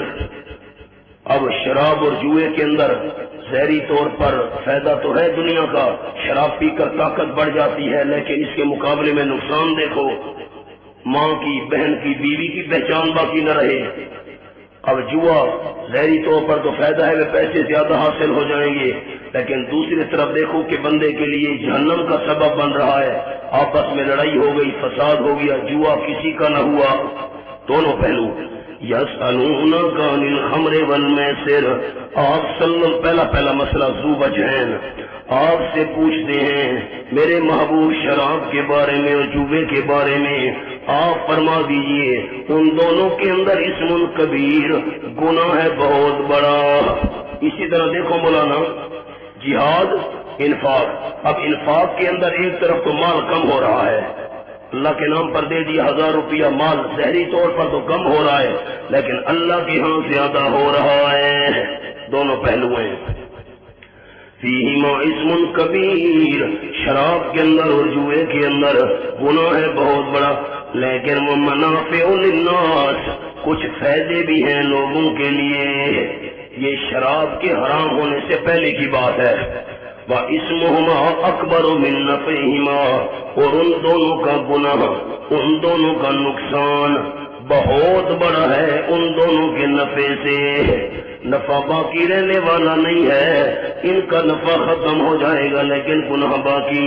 اب شراب اور جوئے کے اندر ظاہری طور پر فائدہ تو ہے دنیا کا شراب پی کر طاقت بڑھ جاتی ہے لیکن اس کے مقابلے میں نقصان دیکھو ماں کی بہن کی بیوی کی پہچان باقی نہ رہے اب جوا ظاہری طور پر تو فائدہ ہے وہ پیسے زیادہ حاصل ہو جائیں گے لیکن دوسری طرف دیکھو کہ بندے کے لیے جہنم کا سبب بن رہا ہے آپس میں لڑائی ہو گئی فساد ہو گیا جوا کسی کا نہ ہوا دونوں پہلو یسألونک عن الخمر والمیسر آپ پہلا مسئلہ ذو وجہین آپ سے پوچھتے ہیں میرے محبوب شراب کے بارے میں اور جوے کے بارے میں آپ فرما دیجئے ان دونوں کے اندر اسم کبیر گناہ ہے بہت بڑا اسی طرح دیکھو مولانا جہاد انفاق اب انفاق کے اندر ایک طرف تو مال کم ہو رہا ہے اللہ کے نام پر دے دیا 1000 روپیہ مال ظاہری طور پر تو کم ہو رہا ہے لیکن اللہ کے ہاں زیادہ ہو رہا ہے دونوں پہلو ہیں فیہما اسم کبیر شراب کے اندر اور جوئے کے اندر گناہ ہے بہت بڑا لیکن وہ منافع للناس کچھ فائدے بھی ہیں لوگوں کے لیے یہ شراب کے حرام ہونے سے پہلے کی بات ہے وَإِسْمُهُمَا أَكْبَرُ مِن نَفْعِهِمَا اور ان دونوں کا گناہ ان دونوں کا نقصان بہت بڑا ہے ان دونوں کے نفع سے نفع باقی رہنے والا نہیں ہے ان کا نفع ختم ہو جائے گا لیکن گناہ باقی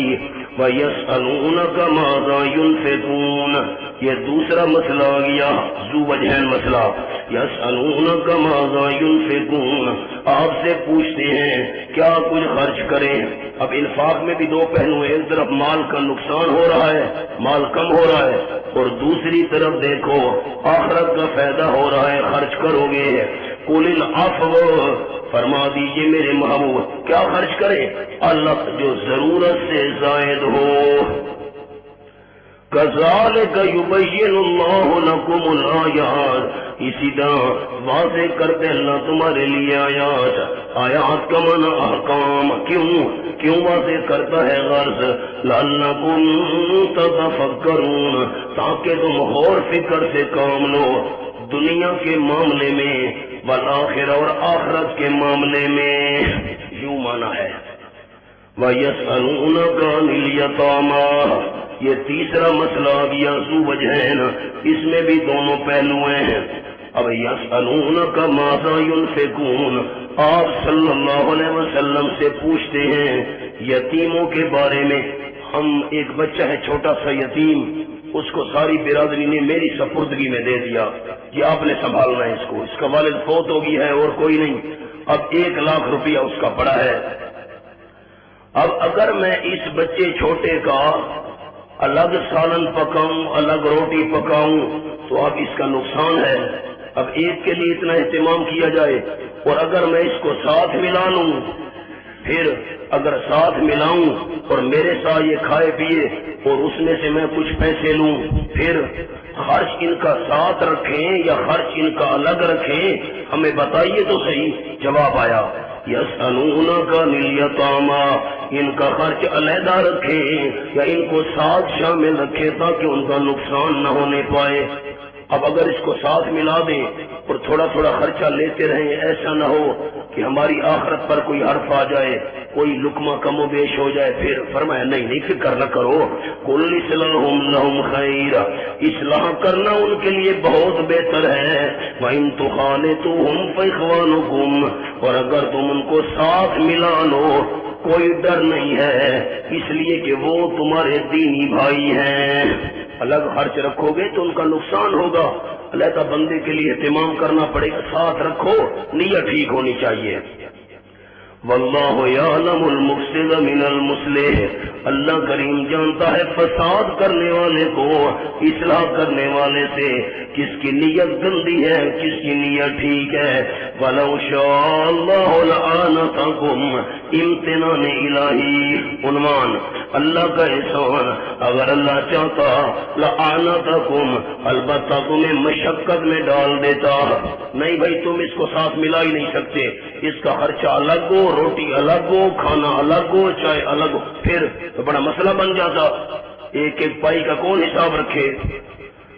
وَيَسْأَلُونَكَ مَاذَا يُنْفِقُونَ یہ دوسرا مسئلہ آ گیا ذو وجہین مسئلہ یسألونک ماذا ينفقون آپ سے پوچھتے ہیں کیا کچھ خرچ کریں اب انفاق میں بھی 2 پہلو ہیں ایک طرف مال کا نقصان ہو رہا ہے مال کم ہو رہا ہے اور دوسری طرف دیکھو آخرت کا فائدہ ہو رہا ہے خرچ کرو گے قُلِ الْعَفْوَ فرما دیجئے میرے محبوب کیا خرچ کریں اللہ جو ضرورت سے زائد ہو كَذَلِكَ يُبَيِّنُ اللَّهُ لَكُمُ الْآيَاتِ اسی طرح واضح کرتے اللہ تمہارے لیے آیات کا معنی احکام کیوں واضح کرتا ہے غرض لَعَلَّكُمْ تَتَفَكَّرُونَ تاکہ تم غور فکر سے کام لو دنیا کے معاملے میں والآخرہ اور آخرت کے معاملے میں یوں معنی ہے وَيَسْأَلُونَكَ عَنِ الْيَتَامَى یہ تیسرا مسئلہ گیا ذو وجہین اس میں بھی دونوں پہلو ہیں اب یسألونک ماذا ينفقون آپ صلی اللہ علیہ وسلم سے پوچھتے ہیں یتیموں کے بارے میں ہم ایک بچہ ہے چھوٹا سا یتیم اس کو ساری برادری نے میری سپردگی میں دے دیا کہ آپ نے سنبھالنا ہے اس کا والد فوت ہو گیا ہے اور کوئی نہیں اب 1 لاکھ روپیہ اس کا پڑا ہے اب اگر میں اس بچے چھوٹے کا الگ سالن پکاؤں الگ روٹی پکاؤں تو اب اس کا نقصان ہے اب ایک کے لیے اتنا اہتمام کیا جائے اور اگر میں اس کو ساتھ ملا لوں پھر اگر ساتھ ملاؤں اور میرے ساتھ یہ کھائے پیے اور اس میں سے میں کچھ پیسے لوں، پھر خرچ ان کا ساتھ رکھیں یا خرچ ان کا الگ رکھیں؟ ہمیں بتائیے تو صحیح۔ جواب آیا یسألونک عن الیتامی، ان کا خرچ علیحدہ رکھیں یا ان کو ساتھ شامل رکھیں تاکہ ان کا نقصان نہ ہونے پائے۔ اب اگر اس کو ساتھ ملا دیں اور تھوڑا تھوڑا خرچہ لیتے رہیں، ایسا نہ ہو کہ ہماری آخرت پر کوئی حرف آ جائے، کوئی لقمہ کم و بیش ہو جائے۔ پھر فرمایا نہیں فکر نہ کرو، قل اصلاح لہم خیر، اصلاح کرنا ان کے لیے بہت بہتر ہے۔ وَإِن تُخَالِطُوهُمْ فَإِخْوَانُكُمْ، اور اگر تم ان کو ساتھ ملا لو کوئی ڈر نہیں ہے، اس لیے کہ وہ تمہارے دینی بھائی ہیں۔ الگ خرچ رکھو گے تو ان کا نقصان ہوگا، علیحدہ بندے کے لیے اہتمام کرنا پڑے گا، ساتھ رکھو، نیت ٹھیک ہونی چاہیے۔ واللہ یعلم المفسد من المصلح، اللہ کریم جانتا ہے فساد کرنے والے کو اصلاح کرنے والے سے، کس کی نیت گندی ہے کس کی نیت ٹھیک ہے۔ وَلَوْ شَاءَ اللَّهُ لَأَعْنَتَكُمْ، امتنان الہی، عنوان اللہ کا احسان، اگر اللہ چاہتا لَأَعْنَتَكُمْ، البتہ تمہیں مشقت میں ڈال دیتا۔ نہیں بھائی تم اس کو ساتھ ملا ہی نہیں سکتے، اس کا خرچہ الگ ہو، روٹی الگ ہو، کھانا الگ ہو، چائے الگ ہو، پھر تو بڑا مسئلہ بن جاتا، ایک ایک پائی کا کون حساب رکھے۔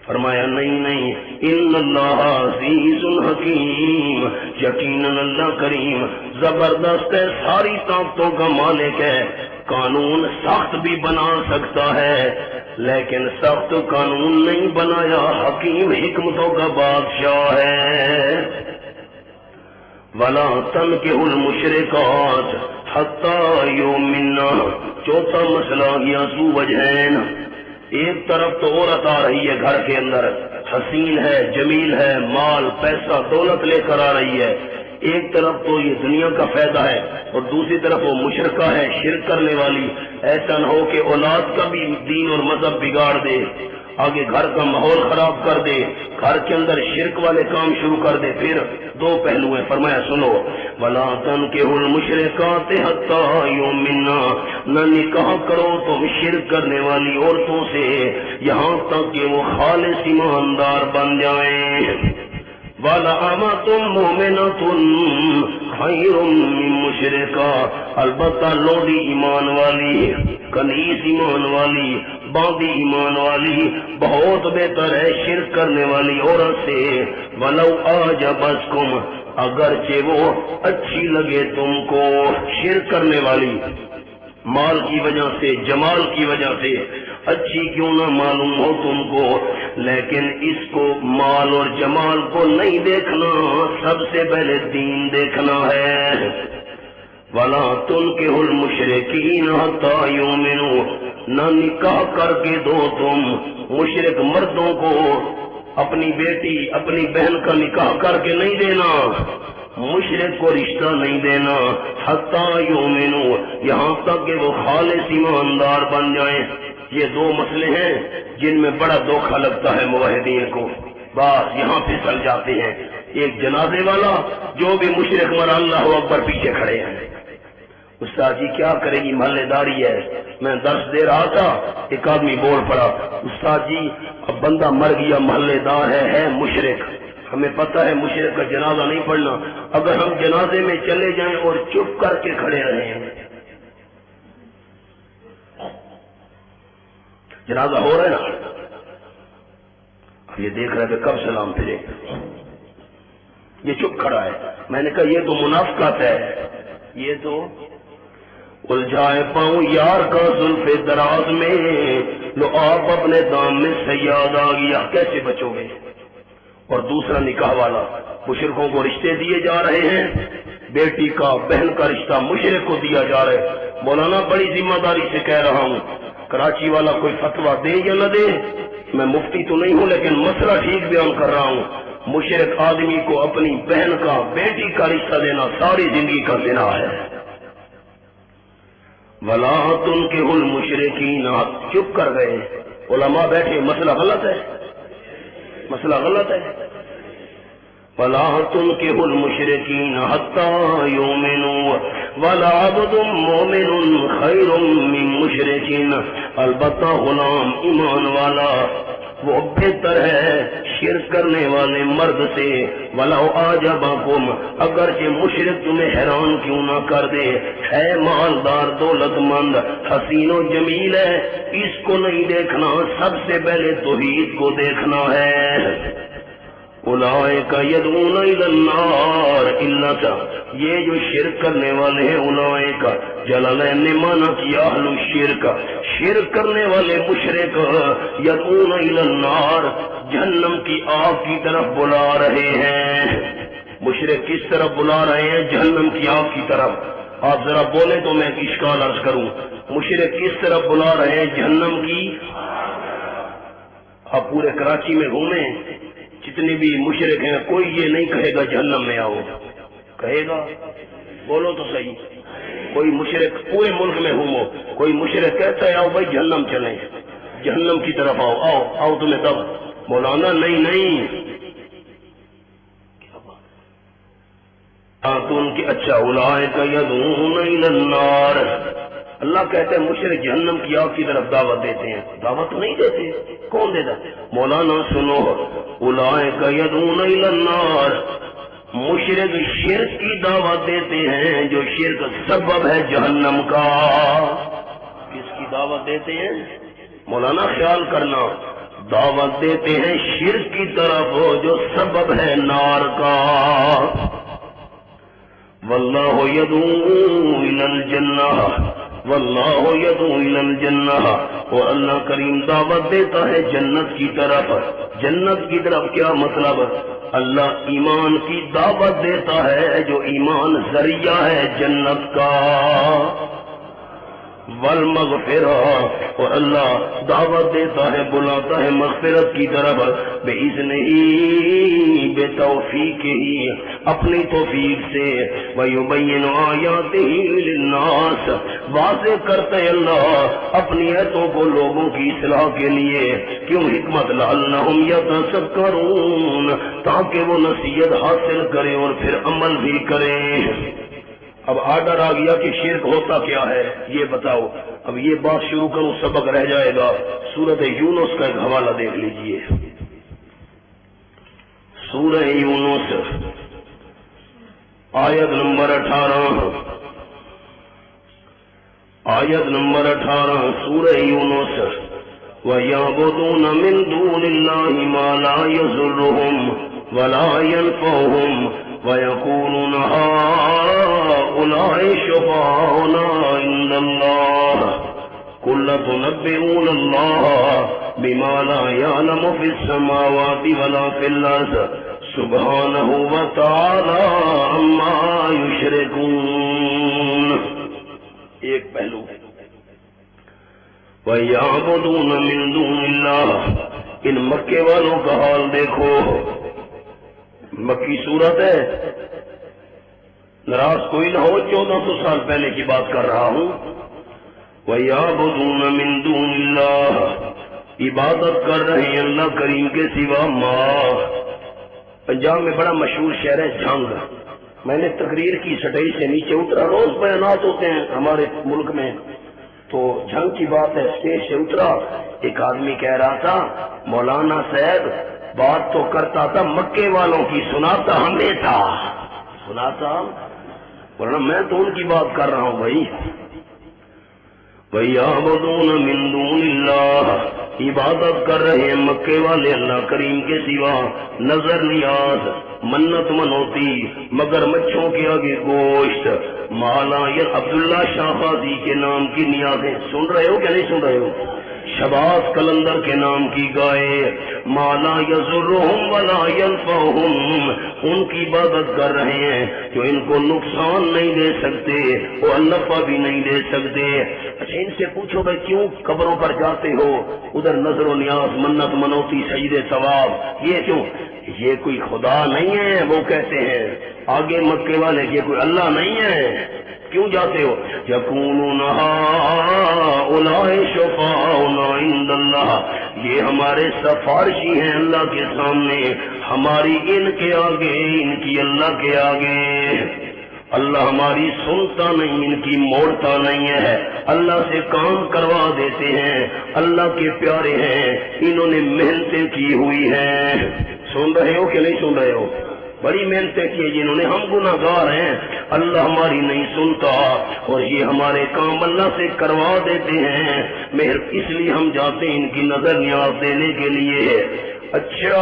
فرمایا نہیں، ان اللہ عزیز حکیم، یقیناً اللہ کریم زبردست ہے، ساری طاقتوں کا مالک ہے، قانون سخت بھی بنا سکتا ہے لیکن سخت قانون نہیں بنایا، حکیم حکمتوں کا بادشاہ ہے۔ وَلَا تَنكِحُوا الْمُشْرِكَاتِ حَتَّى يُؤْمِنَّ، چوتھا مسئلہ گیا ذو وجہین، ایک طرف تو عورت آ رہی ہے گھر کے اندر، حسین ہے، جمیل ہے، مال پیسہ دولت لے کر آ رہی ہے، ایک طرف تو یہ دنیا کا فائدہ ہے اور دوسری طرف وہ مشرکہ ہے، شرک کرنے والی، ایسا نہ ہو کہ اولاد کا بھی دین اور مذہب بگاڑ دے، آگے گھر کا ماحول خراب کر دے، گھر کے اندر شرک والے کام شروع کر دے۔ پھر دو پہلو ہیں، فرمایا سنو، وَلَا تَنكِحُوا الْمُشْرِكَاتِ حَتَّى يُؤْمِنَّ، نہ نکاح کرو تم شرک کرنے والی عورتوں سے یہاں تک کہ وہ خالص ایماندار بن جائیں۔ وَلَأَمَةٌ مُؤْمِنَةٌ خَيْرٌ مِّن مُّشْرِكَةٍ، البتہ لوڈی ایمان والی، کنیز ایمان والی، باندی ایمان والی بہت بہتر ہے شرک کرنے والی عورت سے۔ وَلَوْ أَعْجَبَتْكُمْ، اگرچہ وہ اچھی لگے تم کو، شرک کرنے والی مال کی وجہ سے، جمال کی وجہ سے اچھی کیوں نہ معلوم ہو تم کو، لیکن اس کو مال اور جمال کو نہیں دیکھنا، سب سے پہلے دین دیکھنا ہے۔ وَلَا تُنكِحُوا الْمُشْرِكِينَ حَتَّى يُؤْمِنُوا، نہ نکاح کر کے دو تم مشرک مردوں کو، اپنی بیٹی اپنی بہن کا نکاح کر کے نہیں دینا، مشرک کو رشتہ نہیں دینا، حَتَّى يُؤْمِنُوا، یہاں تک کہ وہ خالص ایماندار بن جائیں۔ یہ دو مسئلے ہیں جن میں بڑا دھوکہ لگتا ہے موحدین کو، بس یہاں پھسل جاتے ہیں۔ ایک جنازے والا جو بھی مشرک مرا، اللہ اکبر پیچھے کھڑے ہیں، استاد جی کیا کرے گی، محلے داری ہے۔ میں درس دے رہا تھا، ایک آدمی بول پڑا، استاد جی اب بندہ مر گیا، محلے دار ہے مشرک، ہمیں پتہ ہے مشرک کا جنازہ نہیں پڑھنا، اگر ہم جنازے میں چلے جائیں اور چپ کر کے کھڑے رہیں، جنازہ ہو رہا ہے نا، یہ دیکھ رہے کہ کب سلام پھرے، یہ چپ کھڑا ہے۔ میں نے کہا یہ تو منافقت ہے، یہ تو الجھائے پاؤں یار کا زلف دراز میں، لو آپ اپنے دام میں سیاد آ گیا، کیسے بچو گے؟ اور دوسرا نکاح والا، مشرکوں کو رشتے دیے جا رہے ہیں، بیٹی کا بہن کا رشتہ مشرک کو دیا جا رہا ہے۔ مولانا بڑی ذمہ داری سے کہہ رہا ہوں، کراچی والا کوئی فتویٰ دے یا نہ دے، میں مفتی تو نہیں ہوں لیکن مسئلہ ٹھیک بیان کر رہا ہوں، مشرک آدمی کو اپنی بہن کا بیٹی کا رشتہ دینا ساری زندگی کا زنا ہے۔ وَلَا تُنكِحُوا الْمُشْرِكِينَ، چپ کر گئے، علماء بیٹھے، مسئلہ غلط ہے، مسئلہ غلط ہے۔ وَلَا تُنكِحُوا الْمُشْرِكِينَ حَتَّى يُؤْمِنُوا، وَلَعَبْدٌ مُؤْمِنٌ خَيْرٌ مِّن مُشْرِكٍ، البتہ غلام ایمان والا وہ بہتر ہے شرک کرنے والے مرد سے، وَلَوْ أَعْجَبَكُمْ، اگرچہ مشرک تمہیں حیران کیوں نہ کر دے، ہے مالدار دولت مند حسین و جمیل ہے، اس کو نہیں دیکھنا، سب سے پہلے توحید کو دیکھنا ہے۔ اولئک یدعون الی النار الا، یہ جو شرک کرنے والے ہیں اولئک جلالین نے مانا کیا اہل الشرک، شرک کرنے والے مشرک، یدعون الی النار جہنم کی آگ کی طرف بلا رہے ہیں۔ مشرک کس طرف بلا رہے ہیں؟ جہنم کی آگ کی طرف۔ آپ ذرا بولیں تو میں ایک اشکال عرض کروں، مشرک کس طرف بلا رہے ہیں؟ جہنم کی۔ آپ پورے کراچی میں گھومیں، جتنے بھی مشرک ہیں کوئی یہ نہیں کہے گا جہنم میں آؤ، کہے گا؟ بولو تو صحیح۔ کوئی مشرک پورے ملک میں گھومو، کوئی مشرک کہتا ہے آؤ بھائی جہنم چلیں، جہنم کی طرف آؤ، آؤ آؤ تمہیں تب مولانا نہیں نہیں تو ان کی اچھا اولئک یدعون الی النار، اللہ کہتے ہیں مشرک جہنم کی آگ کی طرف دعوت دیتے ہیں، دعوت نہیں دیتے، کون دیتا؟ مولانا سنو، اولئک یدعون الی النار، مشرک شرک کی دعوت دیتے ہیں جو شرک سبب ہے جہنم کا۔ کس کی دعوت دیتے ہیں؟ مولانا خیال کرنا، دعوت دیتے ہیں شرک کی طرف جو سبب ہے نار کا۔ واللہ یدعو الی الجنہ، واللہ یدعو الی الجنہ، اور اللہ کریم دعوت دیتا ہے جنت کی طرف۔ جنت کی طرف کیا مطلب؟ اللہ ایمان کی دعوت دیتا ہے جو ایمان ذریعہ ہے جنت کا۔ والمغفرہ، اور اللہ دعوت دیتا ہے بلاتا ہے مغفرت کی طرف، بِإِذْنِهِ بتوفیق ہی، اپنی توفیق سے، وَيُبَيِّنُ آیَاتِهِ لِلنَّاسِ، واضح کرتے اللہ اپنی آیتوں کو لوگوں کی اصلاح کے لیے، کیوں؟ حکمت لعلہم یتذکرون، تاکہ وہ نصیحت حاصل کریں اور پھر عمل بھی کریں۔ اب آرڈر آ گیا کہ شرک ہوتا کیا ہے یہ بتاؤ۔ اب یہ بات شروع کروں سبق رہ جائے گا۔ سورۃ یونس کا ایک حوالہ دیکھ لیجئے، سورہ یونس آیت نمبر 18، آیت نمبر 18 سورہ یونس، وَيَعْبُدُونَ مِن دُونِ اللَّهِ مَا لَا يَضُرُّهُمْ وَلَا يَنفَعُهُمْ وَيَقُولُونَ هَؤُلَاءِ شُفَعَاؤُنَا عِندَ اللَّهِ قُلْ أَتُنَبِّئُونَ اللَّهَ بِمَا لَا يَعْلَمُ فِي السَّمَاوَاتِ وَلَا فِي الْأَرْضِ سُبْحَانَهُ وَتَعَالَىٰ عَمَّا يُشْرِكُونَ۔ ایک پہلو، وَيَعْبُدُونَ مِن دُونِ اللَّهِ، ان مکے والوں کا حال دیکھو، مکی صورت ہے، ناراض کوئی نہ ہو، 1400 سال پہلے کی بات کر رہا ہوں۔ وَيَعْبُدُونَ مِن دُونِ اللَّهِ، عبادت کر رہے ہیں اللہ کریم کے سوا ماں۔ پنجاب میں بڑا مشہور شہر ہے جھنگ، میں نے تقریر کی، سٹائی سے نیچے اترا، روز بیانات ہوتے ہیں ہمارے ملک میں، تو جھنگ کی بات ہے، اسٹیج سے اترا، ایک آدمی کہہ رہا تھا مولانا صاحب بات تو کرتا تھا مکے والوں کی، سناتا ہمیں تھا، سناتا، ورنہ میں تو ان کی بات کر رہا ہوں بھائی۔ وَيَعْبُدُونَ مِن دُونِ اللَّهِ، عبادت کر رہے ہیں مکے والے اللہ کریم کے سوا، نظر نیاز، منت منوتی، مگر مچھوں کے آگے گوشت، مالا یا عبداللہ شاہ غازی کے نام کی نیازیں، سن رہے ہو کہ نہیں سن رہے ہو؟ شباز کلندر کے نام کی گائے، مالا یضرہم ولا ینفعہم، ان کی عبادت کر رہے ہیں جو ان کو نقصان نہیں دے سکتے، وہ نفع بھی نہیں دے سکتے۔ اچھا ان سے پوچھو بھائی کیوں قبروں پر جاتے ہو، ادھر نظر و نیاز، منت منوتی، سجدے ثواب، یہ کیوں؟ یہ کوئی خدا نہیں ہے، وہ کہتے ہیں آگے مکے والے، یہ کوئی اللہ نہیں ہے، کیوں جاتے ہو؟ یقولون ہؤلاء شفعاؤنا عند اللہ، یہ ہمارے سفارشی ہیں اللہ کے سامنے، ہماری ان کے آگے، ان کی اللہ کے آگے۔ اللہ ہماری سنتا نہیں، ان کی موڑتا نہیں ہے، اللہ سے کام کروا دیتے ہیں، اللہ کے پیارے ہیں، انہوں نے محنتیں کی ہوئی ہیں۔ سن رہے ہو کہ نہیں سن رہے ہو؟ بڑی محنتیں کی جنہوں نے، ہم گناہگار ہیں، اللہ ہماری نہیں سنتا اور یہ ہمارے کام اللہ سے کروا دیتے ہیں، اس لیے ہم جاتے ہیں ان کی نظر نیاز دینے کے لیے۔ اچھا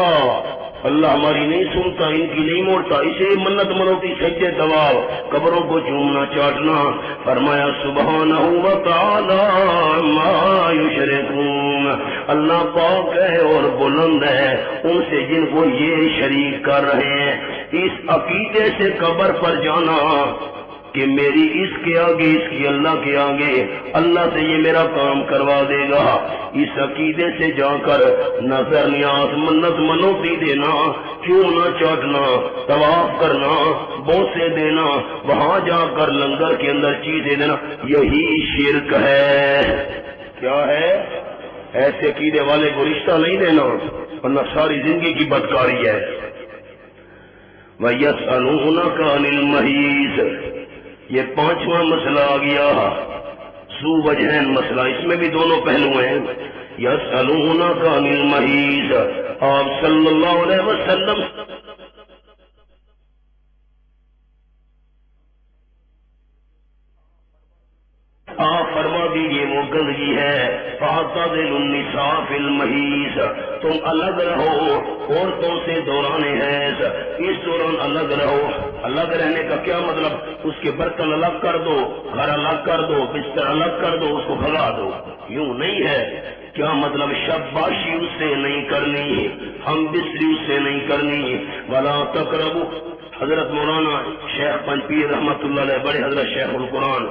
اللہ ہماری نہیں سنتا، ان کی نہیں موڑتا، اسے منت منوتی سجدے طواف، قبروں کو چومنا چاٹنا۔ فرمایا سبحانہ و تعالی ما یشرکون، اللہ پاک ہے اور بلند ہے ان سے جن کو یہ شریک کر رہے ہیں۔ اس عقیدے سے قبر پر جانا کہ میری اس کے آگے، اس کی اللہ کے آگے، اللہ سے یہ میرا کام کروا دے گا، اس عقیدے سے جا کر نظر نیاز منت منوتی دینا، کیوں نہ چاٹنا، طواف کرنا، بوسے دینا، وہاں جا کر لنگر کے اندر چیزیں دینا، یہی شرک ہے۔ کیا ہے؟ ایسے عقیدے والے کو رشتہ نہیں دینا ورنہ ساری زندگی کی بدکاری ہے۔ وَيَسْأَلُونَكَ عَنِ الْمَحِيضِ، یہ پانچواں مسئلہ آ گیا، ذو وجہین مسئلہ، اس میں بھی دونوں پہلو ہیں۔ یسألونک عن المحیض، آپ صلی اللہ علیہ وسلم آپ فرما دیجیے وہ گندگی ہے، فاعتزلوا النساء فی المحیض، تم الگ رہو عورتوں سے دوران حیض، اس دوران الگ رہو۔ الگ رہنے کا کیا مطلب؟ اس کے برتن الگ کر دو، گھر الگ کر دو، بستر الگ کر دو، اس کو بھگا دو، یوں نہیں ہے۔ کیا مطلب؟ شباشی اس سے نہیں کرنی، ہم بستری اس سے نہیں کرنی۔ ولا تقربوا، حضرت مولانا شیخ پنجپیر رحمۃ اللہ علیہ، بڑے حضرت شیخ القرآن،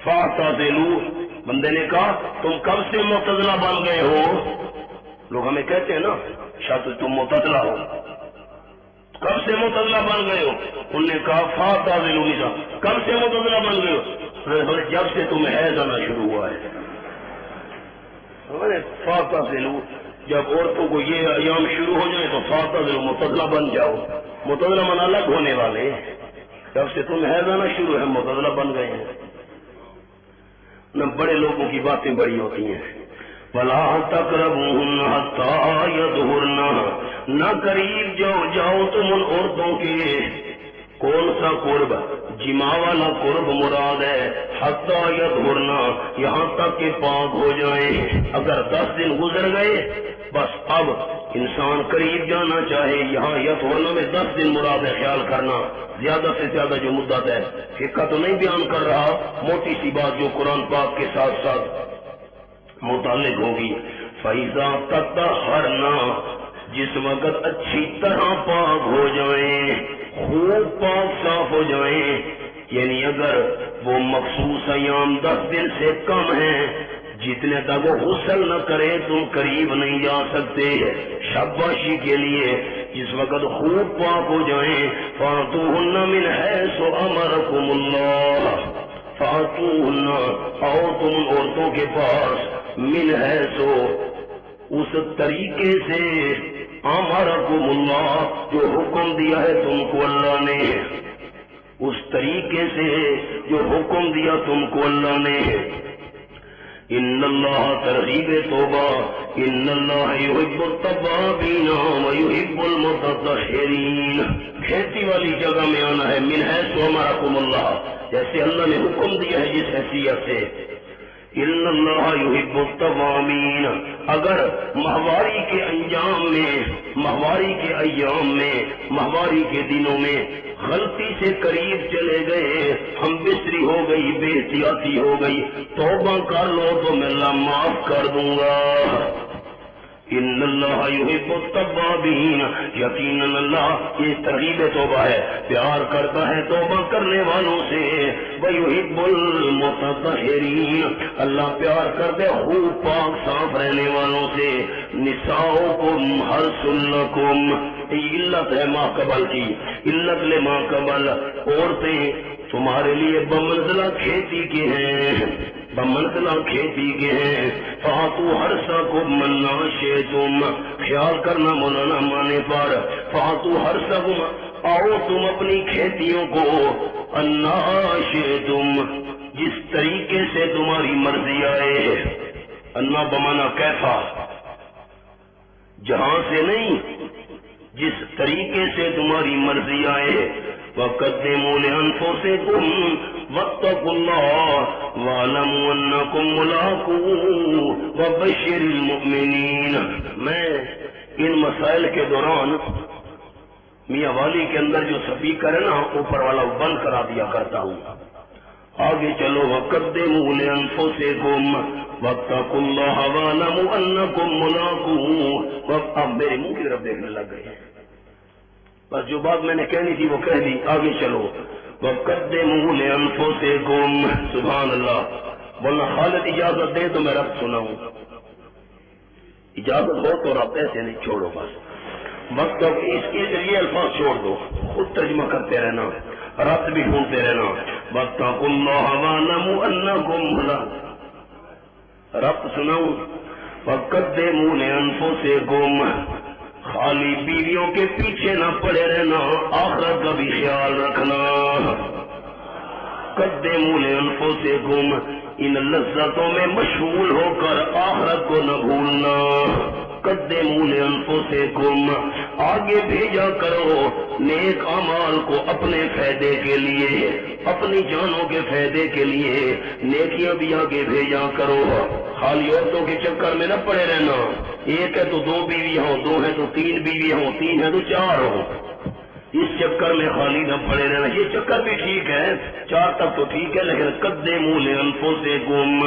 فاعتزلوا، بندے نے کہا تم کب سے معتزلہ بن گئے ہو؟ لوگ ہمیں کہتے ہیں نا شاید تم معتزلہ ہو، کب سے معتزلہ بن گئے ہو؟ انہوں نے کہا فاعتزلوا النساء، کب سے معتزلہ بن گئے ہو؟ جب سے تمہیں حیض آنا شروع ہوا ہے۔ فاعتزلوا، جب عورتوں کو یہ ایام شروع ہو جائیں تو فاعتزلوا، معتزلہ بن جاؤ۔ معتزلہ من الگ ہونے والے، جب سے تمہیں حیض آنا شروع ہے معتزلہ بن گئے ہیں۔ نہ بڑے لوگوں کی باتیں بڑی ہوتی ہیں۔ وَلَا تَقْرَبُوهُنَّ حَتَّىٰ يَطْهُرْنَ، نہ قریب جاؤ تم ان عورتوں کے۔ کون سا قرب؟ جماع والا قرب مراد ہے۔ حَتَّىٰ يَطْهُرْنَ، یہاں تک کہ پاک ہو جائیں۔ اگر 10 دن گزر گئے بس اب انسان قریب جانا چاہے، یہاں یطہرن میں 10 دن مراد ہے، خیال کرنا زیادہ سے زیادہ جو مدت ہے، فقہ تو نہیں بیان کر رہا، موٹی سی بات جو قرآن پاک کے ساتھ ساتھ متعلق ہوگی۔ فَإِذَا تَطَہَّرْنَ، جس وقت اچھی طرح پاک ہو جائیں، خوب پاک صاف ہو جائیں، یعنی اگر وہ مخصوص ایام 10 دن سے کم ہیں، جتنے تک وہ غسل نہ کرے تم قریب نہیں جا سکتے۔ شاباشی کے لیے جس وقت خوب پاک ہو جائیں، فَأْتُوهُنَّ مِنْ حَيْثُ أَمَرَكُمُ اللَّهُ، فَأْتُوهُنَّ، آؤ تم ان عورتوں کے پاس، مِنْ حَيْثُ، اس طریقے سے، أَمَرَكُمُ اللَّهُ، جو حکم دیا ہے تم کو اللہ نے، اس طریقے سے جو حکم دیا تم کو اللہ نے۔ ان اللہ، ترغیب توبہ، ان اللہ یحب التوابین ویحب المتطہرین، کھیتی والی جگہ میں آنا ہے، من حیث امرکم اللہ، جیسے اللہ نے حکم دیا ہے جس حیثیت سے۔ ان اللہ یحب التوابین، اگر ماہواری کے انجام میں، ماہواری کے ایام میں، ماہواری کے دنوں میں غلطی سے قریب چلے گئے، ہم بستری ہو گئی، بے احتیاطی ہو گئی، توبہ کر لو تو میں اللہ معاف کر دوں گا۔ ان اللہ یحب التوابین، یقیناً اللہ، یہ ترغیب توبہ ہے، پیار کرتا ہے توبہ کرنے والوں سے۔ ویحب المتطہرین، اللہ پیار کرتے خوب پاک صاف رہنے والوں سے۔ نساؤکم حرث لکم، یہ علت ہے ما قبل کی، علت لے ما قبل، عورتیں تمہارے لیے بمنزلہ کھیتی کے ہیں، بمنزلہ کھیتی کے ہیں۔ فاتو حرثکم من شئتم، خیال کرنا مولانا مانے پر، فاتو حرثکم، آؤ تم اپنی کھیتیوں کو تم جس طریقے سے تمہاری مرضی آئے. انا بمانا کیفا، جہاں سے نہیں، جس طریقے سے تمہاری مرضی آئے. وَقَدِّمُوا لِأَنفُسِكُمْ وَاتَّقُوا اللَّهَ وَاعْلَمُوا أَنَّكُمْ مُلَاقُوهُ وَبَشِّرِ الْمُؤْمِنِينَ. میں ان مسائل کے دوران میاں والی کے اندر جو سپیکر ہے نا اوپر والا بند کرا دیا کرتا ہوں. آگے چلو. وَقَدِّمُوا لِأَنفُسِكُمْ وَاتَّقُوا اللَّهَ وَاعْلَمُوا أَنَّكُمْ مُلَاقُوهُ. اب میرے منہ کی طرف دیکھنے لگ گئے. بس جو بات میں نے کہنی تھی وہ کہہ دی. آگے چلو. وَقَدِّمُوا لِأَنفُسِكُمْ. سبحان اللہ. بولنا خالد اجازت دے تو میں رب سناؤں. اجازت ہو تو رب ایسے نہیں چھوڑو. بس وقت اس کے ذریعے الفاظ چھوڑ دو، خود ترجمہ کرتے رہنا، رب بھی ڈھونڈتے رہنا. وَاتَّقُوا اللَّهَ وَاعْلَمُوا أَنَّكُمْ مُلَاقُوهُ. رب سناؤں. وَقَدِّمُوا لِأَنفُسِكُمْ. خالی بیویوں کے پیچھے نہ پڑے رہنا، آخرت کا بھی خیال رکھنا. قدموا لأنفسكم. ان لذتوں میں مشغول ہو کر آخرت کو نہ بھولنا. قدموا لأنفسكم. آگے بھیجا کرو نیک اعمال کو اپنے فائدے کے لیے، اپنی جانوں کے فائدے کے لیے نیکیاں بھی آگے بھیجا کرو. خالی عورتوں کے چکر میں نہ پڑے رہنا. ایک ہے تو 2 بیوی ہوں، 2 ہے تو 3 بیوی ہوں، 3 ہے تو 4 ہوں. اس چکر میں خالی نہ پڑے رہنا. یہ چکر بھی ٹھیک ہے، 4 تک تو ٹھیک ہے، لیکن قدموا لأنفسكم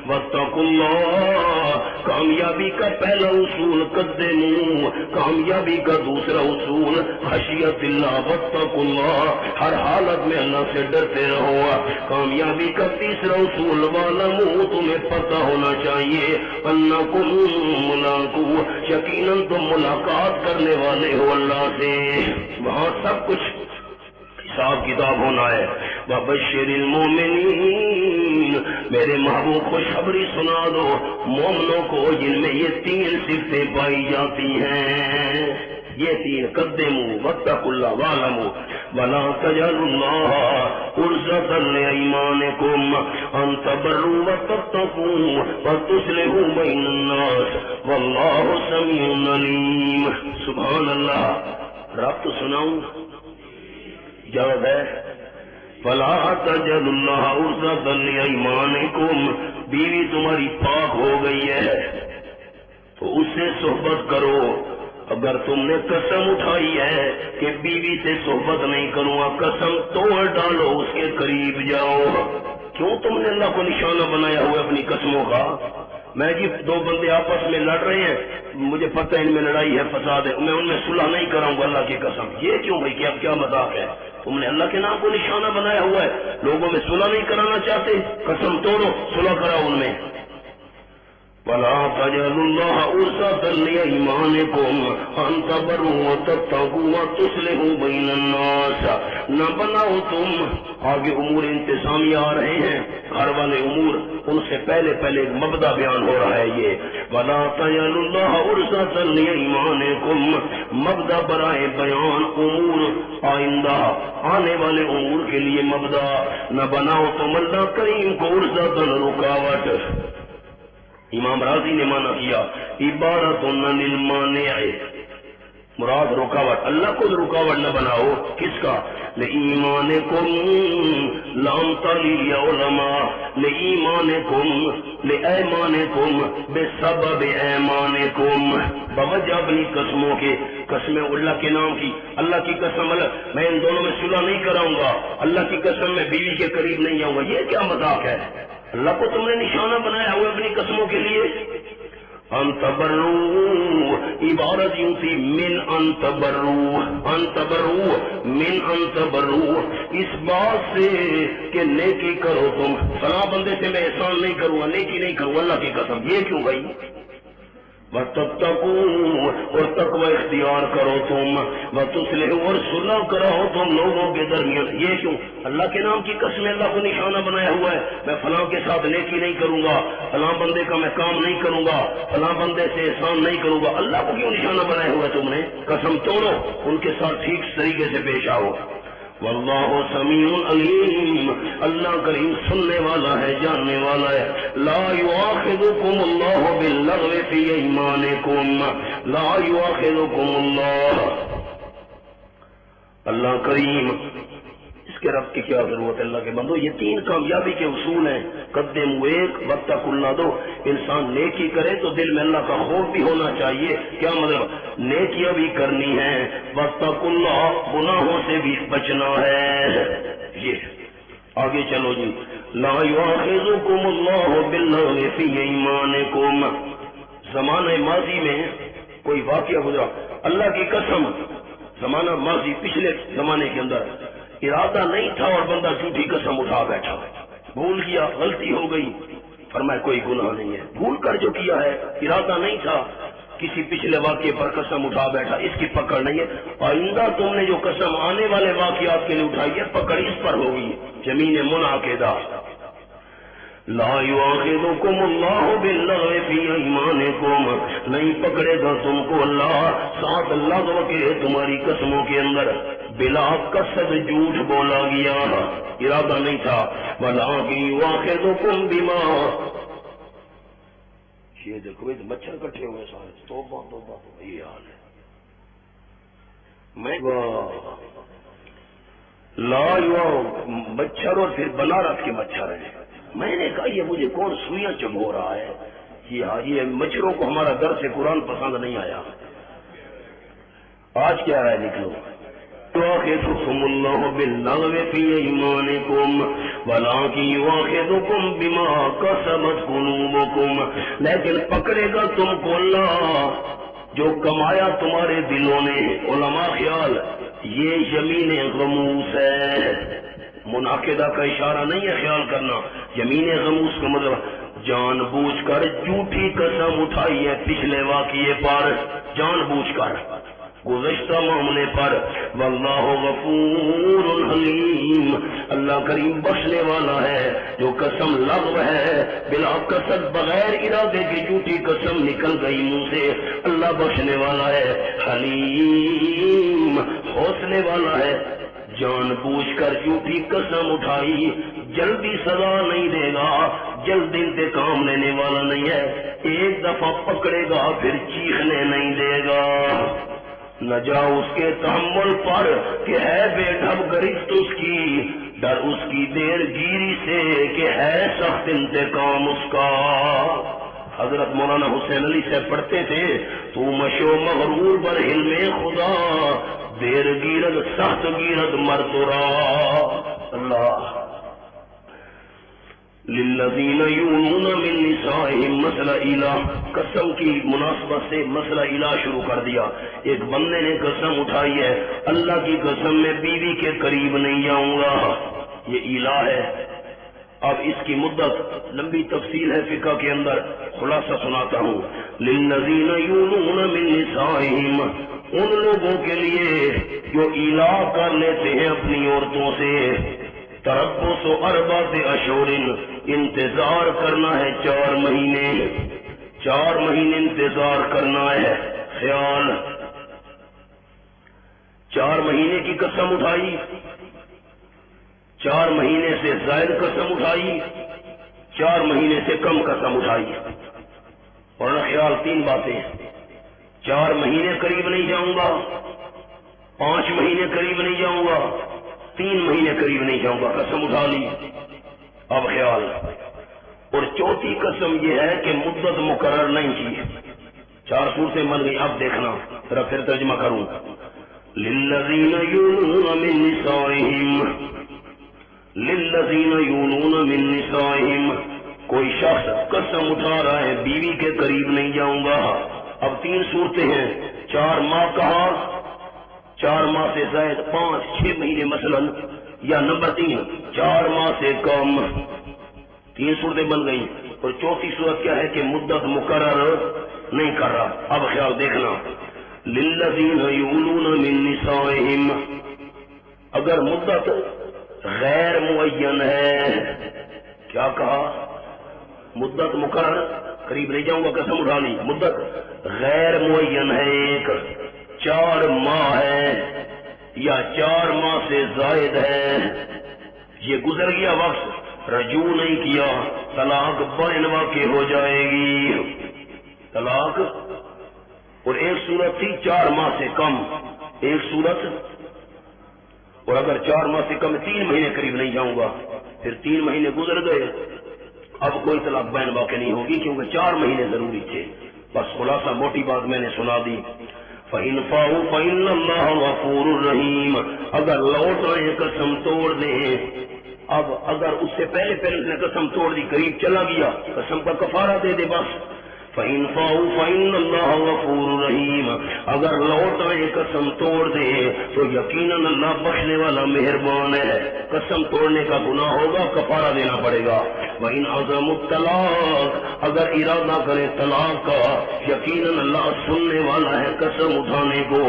واتقوا اللہ. کامیابی کا پہلا اصول قدموا، کامیابی کا دوسرا اصول خشیت اللہ واتقوا اللہ. ہر حالت میں اللہ سے ڈرتے رہو. کامیابی کا تیسرا اصول وَاعْلَمُوا. تمہیں پتہ ہونا چاہیے انکم ملاقوہ، یقیناً تم ملاقات کرنے والے ہو اللہ سے. وہاں سب کچھ حساب کتاب ہونا ہے. وَبَشِّرِ الْمُؤْمِنِينَ. میرے محبوب خوشخبری سنا دو مومنوں کو جن میں یہ 3 صفتیں پائی جاتی ہیں. یہ 3 قدموا واتقوا اللہ واعلموا ولا تجعلوا اللہ عرضة لأيمانكم ان تبروا وتتقوا وتصلحوا بين الناس واللہ سمیع علیم. سبحان اللہ. رب تو سناؤں. جواب ہے فلا تجعلوا اللہ عرضة لأيمانكم. بیوی تمہاری پاک ہو گئی ہے تو اس سے صحبت کرو. اگر تم نے قسم اٹھائی ہے کہ بیوی سے صحبت نہیں کروں گا، قسم توڑ ڈالو، اس کے قریب جاؤ. کیوں تم نے اللہ کو نشانہ بنایا ہوا اپنی قسموں کا؟ میں جی 2 بندے آپس میں لڑ رہے ہیں، مجھے پتہ ہے ان میں لڑائی ہے، فساد ہے، میں ان میں صلح نہیں کراؤں گا اللہ کی قسم. یہ کیوں بھائی؟ کیا مذاق ہے؟ تم نے اللہ کے نام کو نشانہ بنایا ہوا ہے، لوگوں میں صلح نہیں کرانا چاہتے، قسم توڑو، صلح کراؤ ان میں. وَلَا تَجْعَلُوا اللَّهَ عُرْضَةً لِأَيْمَانِكُمْ أَن تَبَرُّوا وَتَتَّقُوا وَتُصْلِحُوا بَيْنَ النَّاسِ. نہ بناؤ تم. آگے امور انتظامی آ رہے ہیں، گھر والے امور، ان سے پہلے ایک مبدا بیان ہو رہا ہے. یہ وَلَا تَجْعَلُوا اللَّهَ عُرْضَةً لِأَيْمَانِكُمْ مبدا برائے بیان امور آئندہ آنے والے امور کے لیے مبدا. نہ بناؤ تم اللہ کریم کو عرضۃ رکاوٹ. امام راضی نے مانا کیا عبارت عن المانع، مراد رکاوٹ. اللہ کو رکاوٹ نہ بناؤ. کس کا؟ لإيمانكم لام تعلیل علماء لإيمانكم لأيمانكم بسبب ایمانكم. بوجہ اپنی قسموں کے، قسمیں اللہ کے نام کی، اللہ کی قسم میں ان دونوں میں صلح نہیں کراؤں گا، اللہ کی قسم میں بیوی کے قریب نہیں آؤں گا. یہ کیا مذاق ہے؟ اللہ کو تم نے نشانہ بنایا ہوا اپنی قسموں کے لیے. ان تبرو عبارت یوں تھی من ان تبرو، ان تبرو من ان تبرو، اس بات سے کہ نیکی کرو تم. فلاں بندے سے میں احسان نہیں کروں گا، نیکی نہیں کروں اللہ کی قسم. یہ کیوں بھائی؟ وَتَتَّقُوا اور تقوی اختیار کرو تم، وَتُصْلِحُوا اور صلح کراؤ تم لوگوں کے درمیان. یہ کیوں؟ اللہ کے نام کی قسم، اللہ کو نشانہ بنایا ہوا ہے. میں فلاں کے ساتھ نیکی نہیں کروں گا، فلاں بندے کا میں کام نہیں کروں گا، فلاں بندے سے احسان نہیں کروں گا. اللہ کو کیوں نشانہ بنایا ہوا ہے تم نے؟ قسم توڑو، ان کے ساتھ ٹھیک طریقے سے پیش آؤ. واللہ سمیع علیم، اللہ کریم سننے والا ہے، جاننے والا ہے. لا یؤاخذکم اللہ باللغو فی ایمانکم، لا یؤاخذکم اللہ کریم. اس کے رب کی کیا ضرورت ہے اللہ کے بندو؟ یہ تین کامیابی کے اصول ہیں. قدم ایک، واتقوا اللہ دو. انسان نیکی کرے تو دل میں اللہ کا خوف بھی ہونا چاہیے. کیا مطلب؟ نیکیاں بھی کرنی ہے، واتقوا اللہ گناہوں سے بھی بچنا ہے. یہ آگے چلو جی. لا یؤاخذکم اللہ باللغو فی ایمانکم. زمانہ ماضی میں کوئی واقعہ گزرا، اللہ کی قسم، زمانہ ماضی پچھلے زمانے کے اندر ارادہ نہیں تھا اور بندہ جھوٹی قسم اٹھا بیٹھا، بھول گیا، غلطی ہو گئی، فرمایا کوئی گناہ نہیں ہے. بھول کر جو کیا ہے، ارادہ نہیں تھا، کسی پچھلے واقعے پر قسم اٹھا بیٹھا، اس کی پکڑ نہیں ہے. آئندہ تم نے جو قسم آنے والے واقعات کے لیے اٹھائی ہے، پکڑ اس پر ہوگی. زمین منعقدہ. لا یؤاخذکم اللہ باللغو فی ایمانکم، نہیں پکڑے گا تم کو اللہ ساتھ لغو کے تمہاری قسموں کے اندر. بلا قصد جھوٹ بولا گیا، ارادہ نہیں تھا. ولکن یؤاخذکم بما، یہ دیکھو مچھر کٹھے ہوئے سارے، توبہ توبہ توبہ، یہ حال ہے. میں لا مچھر اور پھر بنارس کے مچھر ہیں. میں نے کہا یہ مجھے کون سوئیاں چبھو رہا ہے؟ یہ مچھروں کو ہمارا درس قرآن پسند نہیں آیا. آج کیا رائے نکلو؟ یؤاخذکم اللہ باللغو فی ایمانکم ولکن یؤاخذکم بما کسبت قلوبکم، لیکن پکڑے گا تم کو اللہ جو کمایا تمہارے دلوں نے. علماء خیال یہ یمین غموس ہے. منعقدہ کا اشارہ نہیں ہے، خیال کرنا. یمین غموس کا مطلب جان بوجھ کر جھوٹی قسم اٹھائی ہے پچھلے واقعے پر، جان بوجھ کر گزشتہ معاملے پر. واللہ غفور حلیم، اللہ کریم بخشنے والا ہے. جو قسم لغو ہے، بلا قصد بغیر ارادے کی جھوٹی قسم نکل گئی منہ سے، اللہ بخشنے والا ہے. حلیم، حوصلے والا ہے. جان بوجھ کر جھوٹی قسم اٹھائی، جلدی سزا نہیں دے گا، جلد انتقام لینے والا نہیں ہے. ایک دفعہ پکڑے گا پھر چیخنے نہیں دے گا. نہ جاؤ اس کے تحمل پر کہ ہے بے ڈھب گرفت اس کی، ڈر اس کی دیر گیری سے کہ ہے سخت انتقام اس کا. حضرت مولانا حسین علی سے پڑھتے تھے، تو مشو مغرور بر حلم خدا، دیر گیرد سخت گیرد مرترا. اللہ. للذین یونون من نسائہم مسئلہ الہ، قسم کی مناسبت سے مسئلہ الہ شروع کر دیا. ایک بندے نے قسم اٹھائی ہے، اللہ کی قسم میں بیوی کے قریب نہیں جاؤں گا، یہ الہ ہے. اب اس کی مدت لمبی تفصیل ہے فقہ کے اندر، خلاصہ سناتا ہوں. للذین یونون من نسائہم، ان لوگوں کے لیے جو الہ کر لیتے ہیں اپنی عورتوں سے. تربص اربعۃ اشہر، انتظار کرنا ہے 4 مہینے، 4 مہینے انتظار کرنا ہے. خیال 4 مہینے کی قسم اٹھائی، 4 مہینے سے زائد قسم اٹھائی، 4 مہینے سے کم قسم اٹھائی. اور خیال 3 باتیں، 4 مہینے قریب نہیں جاؤں گا، 5 مہینے قریب نہیں جاؤں گا، 3 مہینے قریب نہیں جاؤں گا، قسم اٹھا لی. اب خیال، اور چوتھی قسم یہ ہے کہ مدت مقرر نہیں کی. 4 صورتیں بن گئی. اب دیکھنا ذرا پھر ترجمہ کروں. للذین یولون من نسائہم، للذین یولون من نسائہم، کوئی شخص قسم اٹھا رہا ہے بیوی کے قریب نہیں جاؤں گا. اب 3 صورتیں ہیں. 4 ماہ کہا، 4 ماہ سے زائد 5 6 مہینے مثلا، یا نمبر 3 4 ماہ سے کم. 3 صورتیں بن گئی. اور چوتھی صورت کیا ہے کہ مدت مقرر نہیں کر رہا. اب خیال دیکھنا، للذین یولون من نسائہم، اگر مدت غیر معین ہے، کیا کہا؟ مدت مقرر، قریب نہیں جاؤں گا قسم اٹھا لی، مدت غیر معین ہے، ایک 4 ماہ ہے یا 4 ماہ سے زائد ہے، یہ گزر گیا وقت، رجوع نہیں کیا، طلاق بین واقع ہو جائے گی. طلاق، اور ایک صورت تھی 4 ماہ سے کم، ایک صورت، اور اگر 4 ماہ سے کم 3 مہینے قریب نہیں جاؤں گا، پھر 3 مہینے گزر گئے، اب کوئی طلاق بین واقع نہیں ہوگی کیونکہ 4 مہینے ضروری تھے. بس خلاصہ موٹی بات میں نے سنا دی. فَإِنْ فَاءُوا فَإِنَّ اللَّهَ غَفُورٌ رَحِيمٌ، اگر لوٹ آئے قسم توڑ دیں. اب اگر اس سے پہلے اس نے قسم توڑ دی، قریب چلا گیا، قسم کا کفارہ دے دے بس. فَإِنْ فَاءُوا فَإِنَّ اللَّهَ غَفُورٌ رَحِيمٌ، اگر لوٹ آئے قسم توڑ دے تو یقیناً اللہ بخشنے والا مہربان ہے. قسم توڑنے کا گناہ ہوگا، کفارہ دینا پڑے گا. وَإِنْ عَزَمُوا الطَّلَاقَ، اگر ارادہ کرے طلاق کا، یقیناً اللہ سننے والا ہے، قسم اٹھانے کو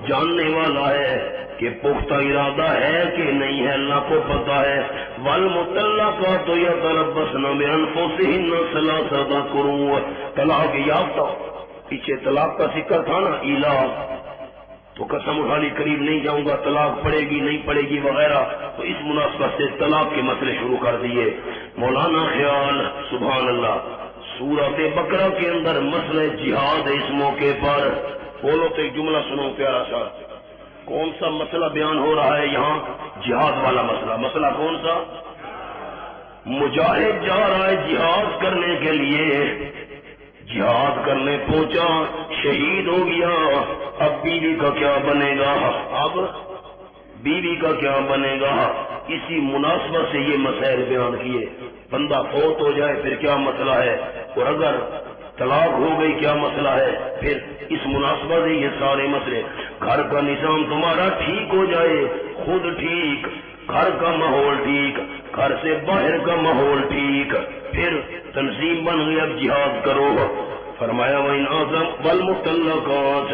جاننے والا ہے کہ پختہ ارادہ ہے کہ نہیں ہے، اللہ کو پتا ہے. وَالْمُطَلَّقَاتُ يَتَرَبَّصْنَ بِأَنفُسِهِنَّ ثَلَاثَةَ قُرُوءٍ، طلاق یافتہ، پیچھے طلاق کا ذکر تھا نا، ایلا، تو قسم اٹھا لی قریب نہیں جاؤں گا، طلاق پڑے گی نہیں پڑے گی وغیرہ، تو اس مناسبت سے طلاق کے مسئلے شروع کر دیے. مولانا خیال، سبحان اللہ، سورۃ بقرہ کے اندر مسئلہ جہاد ہے. اس موقع پر بولو تو ایک جملہ سنو پیارا سا. کون سا مسئلہ بیان ہو رہا ہے یہاں؟ جہاد والا مسئلہ. مسئلہ کون سا؟ مجاہد جا رہا ہے جہاد کرنے کے لیے، جہاد کرنے پہنچا، شہید ہو گیا. اب بیوی کا کیا بنے گا؟ اب بیوی کا کیا بنے گا؟ اسی مناسبت سے یہ مسائل بیان کیے. بندہ فوت ہو جائے پھر کیا مسئلہ ہے، اور اگر طلاق ہو گئی کیا مسئلہ ہے، پھر اس مناسبت سے یہ سارے مسئلے. گھر کا نظام تمہارا ٹھیک ہو جائے، خود ٹھیک، گھر کا ماحول ٹھیک، گھر سے باہر کا ماحول ٹھیک، پھر تنظیم بن گئی، اب جہاد کرو. فرمایا وَإِنْ عَزَمْ وَالْمُطَلَّقَاتُ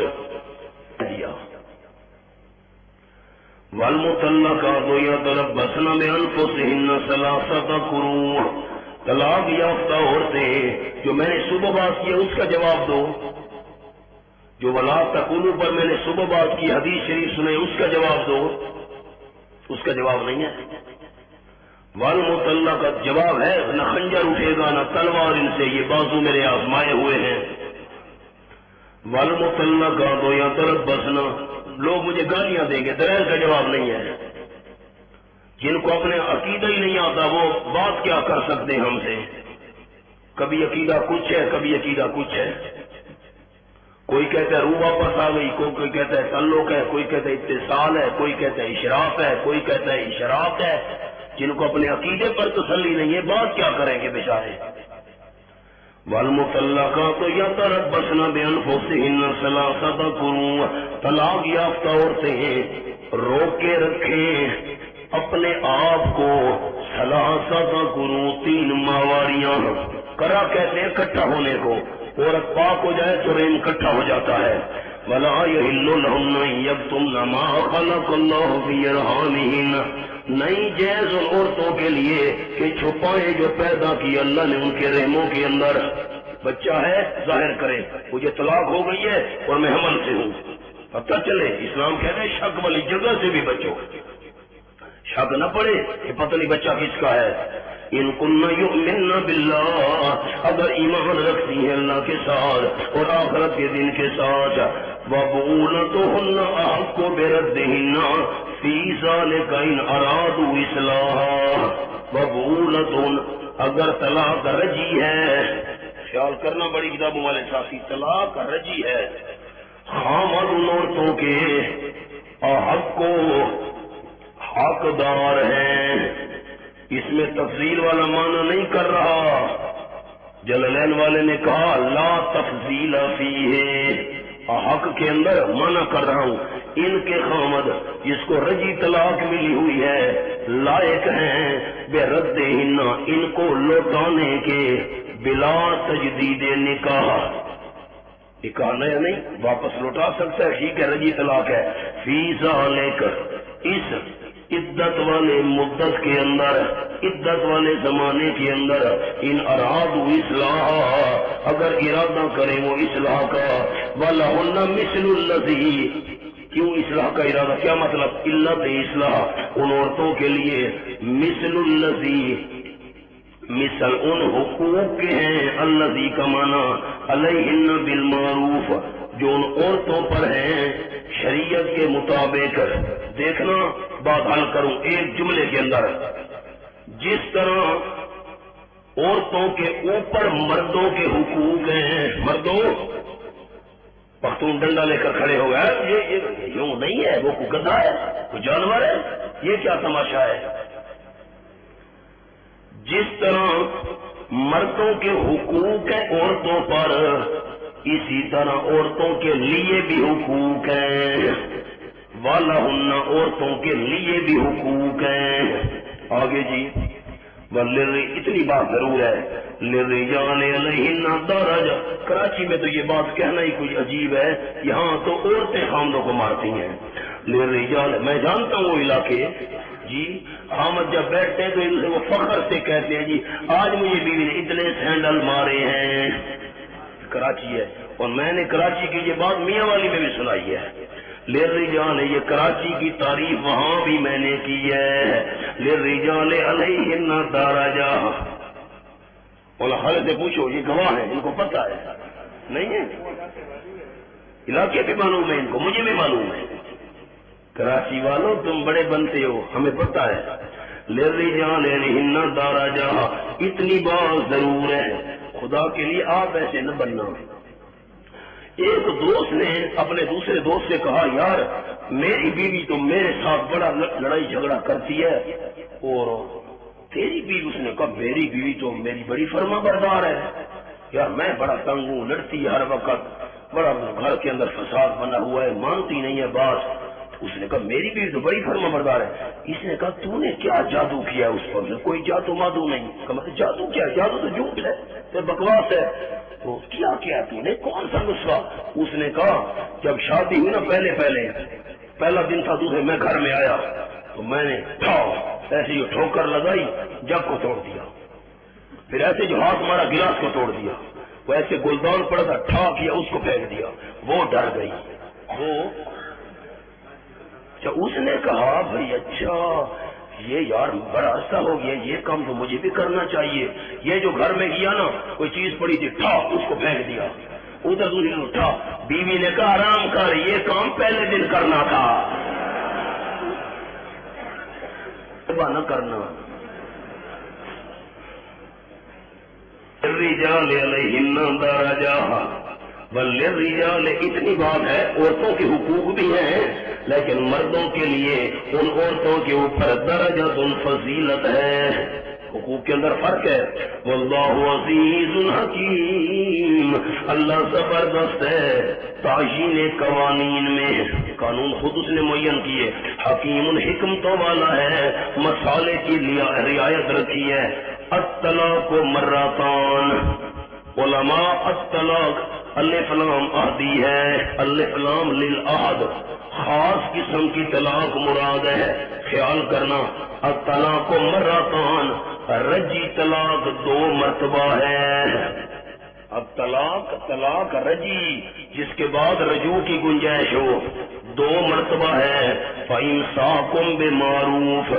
وَالْمُطَلَّقَاتُ يَتَرَبَّصْنَ بِأَنفُسِهِنَّ ثَلَاثَةَ قُرُوءٍ، طلاق یافتہ عورتیں، جو میں نے صبح بات کی اس کا جواب دو. جو وَلَا تَقُولُوا پر میں نے صبح بات کی، حدیث شریف سنے، اس کا جواب دو. اس کا جواب نہیں ہے. والمطلقات جواب ہے، نہ خنجر اٹھے گا نہ تلوار ان سے، یہ بازو میرے آزمائے ہوئے ہیں. والمطلقات یتربصن، لوگ مجھے گالیاں دیں گے، دلیل کا جواب نہیں ہے. جن کو اپنے عقیدہ ہی نہیں آتا وہ بات کیا کر سکتے ہم سے؟ کبھی عقیدہ کچھ ہے، کبھی عقیدہ کچھ ہے. کوئی کہتا ہے روح واپس آ گئی، کوئی کہتا ہے تعلق ہے، کوئی کہتا ہے اتصال ہے، کوئی کہتا ہے اشراف ہے، کوئی کہتا ہے اشراق ہے. جن کو اپنے عقیدے پر تسلی نہیں ہے بات کیا کریں گے بیچارے. والمطلقات یتربصن بانفسهن ثلاثة قروء، طلاق یافتہ عورتیں ہیں روک کے رکھیں اپنے آپ کو ثلاثة قروء، 3 ماواریاں. کرا کہتے ہیں اکٹھا ہونے کو، عورت پاک ہو جائے تو رحم اکٹھا ہو جاتا ہے. وَلَا يَحِلُّ لَهُنَّ أَن يَكْتُمْنَ مَا خَلَقَ اللَّهُ فِي أَرْحَامِهِنَّ، نہیں جائز ان عورتوں کے لیے کہ چھپائیں جو پیدا کی اللہ نے ان کے رحموں کے اندر. بچہ ہے ظاہر کرے مجھے طلاق ہو گئی ہے اور میں حمل سے ہوں، پتہ چلے. اسلام کہتے ہیں شک والی جگہ سے بھی بچو، شک نہ پڑے کہ پتہ نہیں بچہ کس کا ہے. ان کن یؤمن باللہ، اگر ایمان رکھتی ہیں اللہ کے ساتھ اور آخرت کے دن کے ساتھ. وَبُعُولَتُهُنَّ أَحَقُّ بِرَدِّهِنَّ فِي ذَلِكَ إِنْ أَرَادُوا إِصْلَاحًا. وَبُعُولَتُهُنَّ، اگر طلاق رجی ہے، خیال کرنا بڑی کتابوں والے ساتھی، طلاق رجی ہے، خامد ان عورتوں کے احق کو حقدار ہیں. اس میں تفضیل والا معنی نہیں کر رہا. جلالین والے نے کہا لا تفضیل فیہ، حق کے اندر منع کر رہا ہوں. ان کے خامد جس کو رجی طلاق ملی ہوئی ہے لائق ہیں بے رد ہننا، ان کو لوٹانے کے، بلا تجدید نکاح، یہ کہا نیا نہیں، واپس لوٹا سکتا ہے، ٹھیک ہے رجی طلاق ہے، فیسا لے کر اس عدت والے مدت کے اندر، عدت والے زمانے کے اندر، ان اراد اصلاح، اگر ارادہ کریں وہ اصلاح کا، وَلَهُنَّ مِثْلُ الَّذِي، کیوں اصلاح کا ارادہ، کیا مطلب، علت اصلاح، ان عورتوں کے لیے مثل الذی، مثل ان حقوق کے ہیں، الذی کا معنی علیہن بالمعروف، جو ان عورتوں پر ہیں شریعت کے مطابق۔ دیکھنا بات حل کروں ایک جملے کے اندر، جس طرح عورتوں کے اوپر مردوں کے حقوق ہیں، مردوں پختون ڈنڈا لے کر کھڑے ہو گئے، یہ یوں نہیں ہے، وہ کوئی گدھا ہے، کوئی جانور ہے، یہ کیا تماشا ہے۔ جس طرح مردوں کے حقوق ہیں عورتوں پر، اسی طرح عورتوں کے لیے بھی حقوق ہیں، وَلَهُنَّ، عورتوں کے لیے بھی حقوق ہیں۔ آگے جی اتنی بات ضرور ہے، لِلرِّجَالِ عَلَيْهِنَّ دَرَجَةٌ، کراچی میں تو یہ بات کہنا ہی کچھ عجیب ہے، یہاں تو عورتیں خامدوں کو مارتی ہیں۔ لِلرِّجَالِ، میں جانتا ہوں وہ علاقے، جی حامد جب بیٹھتے ہیں تو وہ فخر سے کہتے ہیں جی آج مجھے بیوی نے اتنے سینڈل مارے ہیں، کراچی ہے، اور میں نے کراچی کی یہ بات میاں والی میں بھی سنائی ہے۔ لِلرِّجَالِ، یہ کراچی کی تعریف وہاں بھی میں نے کی ہے، لِلرِّجَالِ عَلَيْهِنَّ دَرَجَةٌ۔ اور خالد سے پوچھو، یہ گواہ ہیں، ان کو پتہ ہے نہیں ہے، علاقے بھی معلوم ہے ان کو، مجھے بھی معلوم ہے۔ کراچی والوں تم بڑے بنتے ہو، ہمیں پتہ ہے۔ لِلرِّجَالِ عَلَيْهِنَّ دَرَجَةٌ، اتنی بات ضرور ہے، خدا کے لیے آپ ایسے نہ بننا۔ ایک دوست نے اپنے دوسرے دوست سے کہا، یار میری بیوی تو میرے ساتھ بڑا لڑائی جھگڑا کرتی ہے، اور تیری بیوی، اس نے کہا میری بیوی تو میری بڑی فرما بردار ہے، یار میں بڑا تنگ ہوں، لڑتی ہر وقت، بڑا گھر کے اندر فساد بنا ہوا ہے، مانتی نہیں ہے بات۔ اس نے کہا میری بیوی تو بڑی فرما بردار ہے۔ اس نے کہا تو نے کیا جادو کیا اس پر؟ کوئی جادو مادو نہیں۔ کہا جادو کیا؟ جادو تو جھوٹ ہے، تو بکواس ہے۔ تو کیا تو نے کون سا نسخہ؟ اس نے کہا جب شادی ہوئی نا، پہلا دن تھا، دوسرے میں گھر میں آیا تو میں نے ایسے ہی ٹھوکر لگائی، جگ کو توڑ دیا، پھر ایسے جو ہاتھ مارا گلاس کو توڑ دیا، وہ ایسے گلدان پڑا تھا، ٹھا کیا، اس کو پھینک دیا، وہ ڈر گئی۔ اس نے کہا بھائی اچھا یہ یار بڑا عرصہ ہو گیا، یہ کام تو مجھے بھی کرنا چاہیے۔ یہ جو گھر میں کیا نا، کوئی چیز پڑی تھی، ٹھا، اس کو پھینک دیا، ادھر دوسری نے اٹھا۔ بیوی نے کہا آرام کر، یہ کام پہلے دن کرنا تھا، نہ کرنا۔ الرجال علیہن درجہ، وللرجال، اتنی بات ہے، عورتوں کے حقوق بھی ہیں، لیکن مردوں کے لیے ان عورتوں کے اوپر درجۃ فضیلت ہے، حقوق کے اندر فرق ہے۔ واللہ عزیز حکیم، اللہ زبردست ہے تعیین قوانین میں، قانون خود اس نے معین کیے، حکیم حکمتوں والا ہے، مسالے کی رعایت رکھی ہے۔ الطلاق مرتان، علماء الطلاق الف لام عہدی ہے، الف لام للعہد، خاص قسم کی طلاق مراد ہے، خیال کرنا۔ الطلاق مرتان، رجی طلاق 2 مرتبہ ہے۔ اب طلاق رجی، جس کے بعد رجوع کی گنجائش ہو، 2 مرتبہ ہے۔ فَإِمْسَاكُمْ بِمَعْرُوفٍ،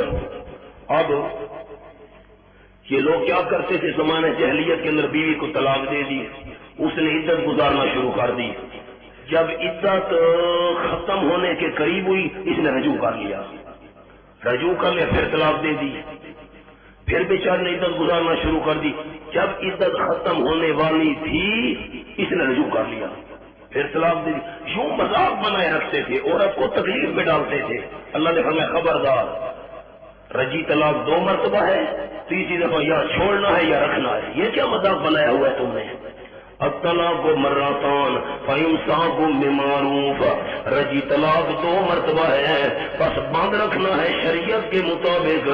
اب یہ لوگ کیا کرتے تھے زمانہ جاہلیت کے اندر، بیوی کو طلاق دے دی، اس نے عدت گزارنا شروع کر دی، جب عدت ختم ہونے کے قریب ہوئی، اس نے رجوع کر لیا، پھر طلاق دے دی، پھر بیچارے نے عدت گزارنا شروع کر دی، جب عدت ختم ہونے والی تھی اس نے رجوع کر لیا، پھر طلاق دے دی۔ یوں مذاق بنائے رکھتے تھے، عورت کو تکلیف میں ڈالتے تھے۔ اللہ نے فرمایا خبردار، رجی طلاق 2 مرتبہ ہے، تیسری دفعہ یا چھوڑنا ہے یا رکھنا ہے۔ یہ کیا مذاق بنایا ہوا ہے تم نے؟ الطلاق مرتان فإمساک بمعروف، رجی طلاق 2 مرتبہ ہے، بس باندھ رکھنا ہے شریعت کے مطابق،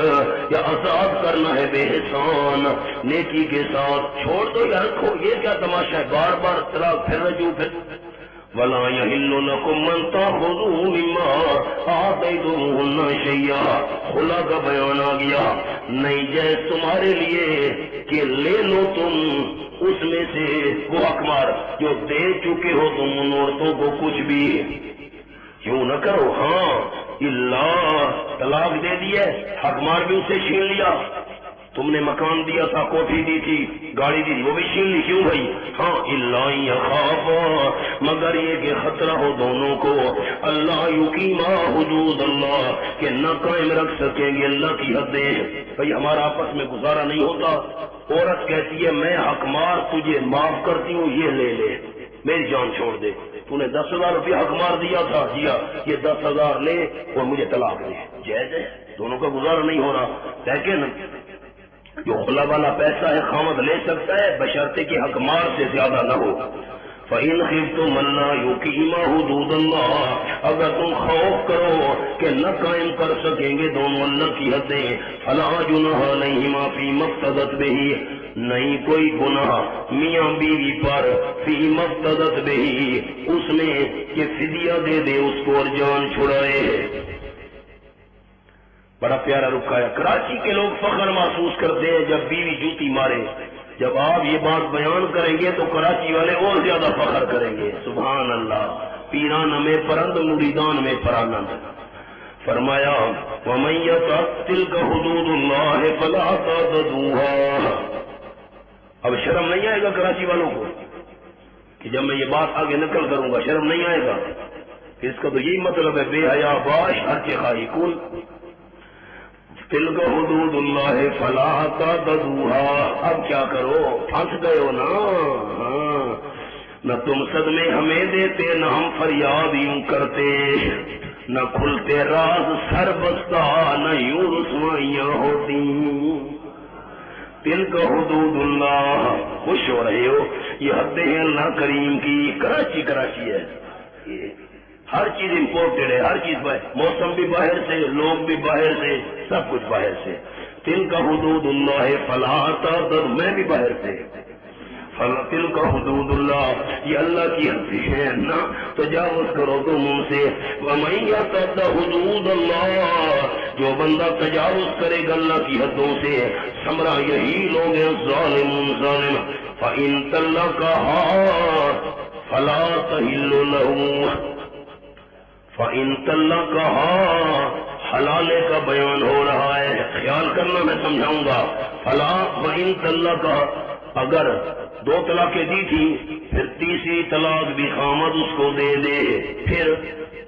یا آزاد کرنا ہے بے احسان نیکی کے ساتھ، چھوڑ دو یا رکھو۔ یہ کیا تماشا ہے؟ بار بار طلاق، پھر رجوع، پھر ولا يحل لكم ان تاخذوا مما آتيتموهن شيئا، خلا کا بیان آ گیا، نہیں جائز تمہارے لیے کہ لے لو تم اس میں سے وہ حقمار جو دے چکے ہو تم ان عورتوں کو کچھ بھی، یوں نہ کرو۔ ہاں اللہ طلاق دے دیا، حقمار بھی اسے چھین لیا، تم نے مکان دیا تھا، کوٹھی دی تھی، گاڑی دی تھی، وہ بھی چھین لی، کیوں بھائی؟ ہاں اللہ یخاف، مگر یہ کہ خطرہ ہو دونوں کو، اللہ یقیما حدود اللہ، کہ نہ قائم رکھ سکیں گے اللہ کی حدیں۔ بھائی ہمارا آپس میں گزارا نہیں ہوتا، عورت کہتی ہے میں حقمار تجھے معاف کرتی ہوں، یہ لے لے، میری جان چھوڑ دے، تو نے 10,000 روپیہ حقمار دیا تھا، دیا، یہ 10,000 لے اور مجھے طلاق دے، جائز ہے، دونوں کا گزارا نہیں ہو رہا، لیکن جو خلا والا پیسہ ہے خامد لے سکتا ہے بشرطے کہ حقمار سے زیادہ نہ ہو۔ فَإِنْ خِفْتُمْ أَلَّا يُقِيمَا حُدُودَ اللَّهِ، اگر تم خوف کرو کہ نہ قائم کر سکیں گے دونوں اللہ کی حدیں، فَلَا جُنَاحَ عَلَيْهِمَا فِيمَا افْتَدَتْ بِهِ، نہیں کوئی گناہ میاں بیوی پر فِيمَا افْتَدَتْ بِهِ، اس میں کہ فدیہ دے دے اس کو اور جان چھڑائے۔ بڑا پیارا رکا ہے، کراچی کے لوگ فخر محسوس کرتے ہیں جب بیوی جوتی مارے، جب آپ یہ بات بیان کریں گے تو کراچی والے اور زیادہ فخر کریں گے، سبحان اللہ، پیران میں پرند مریدان میں پرانند۔ فرمایا وَمَن يَتَعَدَّ تِلْكَ حُدُودُ اللَّهِ فَلَا تَعْتَدُوهَا، اب شرم نہیں آئے گا کراچی والوں کو کہ جب میں یہ بات آگے نقل کروں گا شرم نہیں آئے گا؟ اس کا تو یہی مطلب ہے بے حیا باش ہر کے خواہی کن، تلک حدود اللہ فلا تعتدوها، اب کیا کرو، پھنس گئے ہو نا، ہاں نہ تم صدمے ہمیں دیتے نہ ہم فریاد یوں کرتے، نہ کھلتے راز سر بستہ نہ یوں رسوائیاں ہوتی۔ تلک حدود اللہ، خوش ہو رہے ہو، یہ حدیں ہیں اللہ کریم کی، کراچی کراچی ہے، ہر چیز امپورٹڈ ہے، ہر چیز باہر، موسم بھی باہر سے، لوگ بھی باہر سے، سب کچھ باہر سے۔ تلک حدود اللہ فلا تعتدوا، میں بھی باہر سے، تلک حدود اللہ، یہ اللہ کی حدیں ہیں، نہ تجاوز کرو تم ان سے۔ وَمَن يَتَعَدَّ حُدُودَ اللَّهِ، جو بندہ تجاوز کرے گا اللہ کی حدوں سے، سمرا یہی لوگ ہیں ظالم ظالم۔ فَإِن طَلَّقَهَا فَلَا تَحِلُّ لَهُ، فَإِن طَلَّقَهَا، حلالے کا بیان ہو رہا ہے، خیال کرنا میں سمجھاؤں گا۔ فلا وَإِن طَلَّقَهَا، اگر 2 طلاقیں دی تھی، پھر تیسری طلاق بھی خامد اس کو دے دے، پھر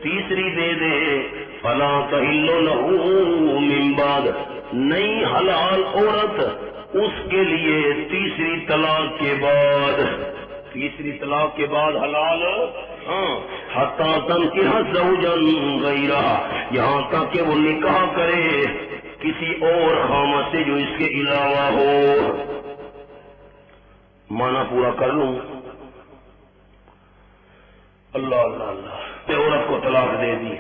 تیسری دے دے، فلا تحل لہ من بعد، نئی حلال عورت اس کے لیے تیسری طلاق کے بعد، تیسری طلاق کے بعد حلال، ہاں، حتی تنکح زوجا غیرہ، یہاں تک کہ وہ نکاح کرے کسی اور خامد سے جو اس کے علاوہ ہو۔ معنی پورا کر لوں، اللہ اللہ اللہ، عورت کو طلاق دے دی،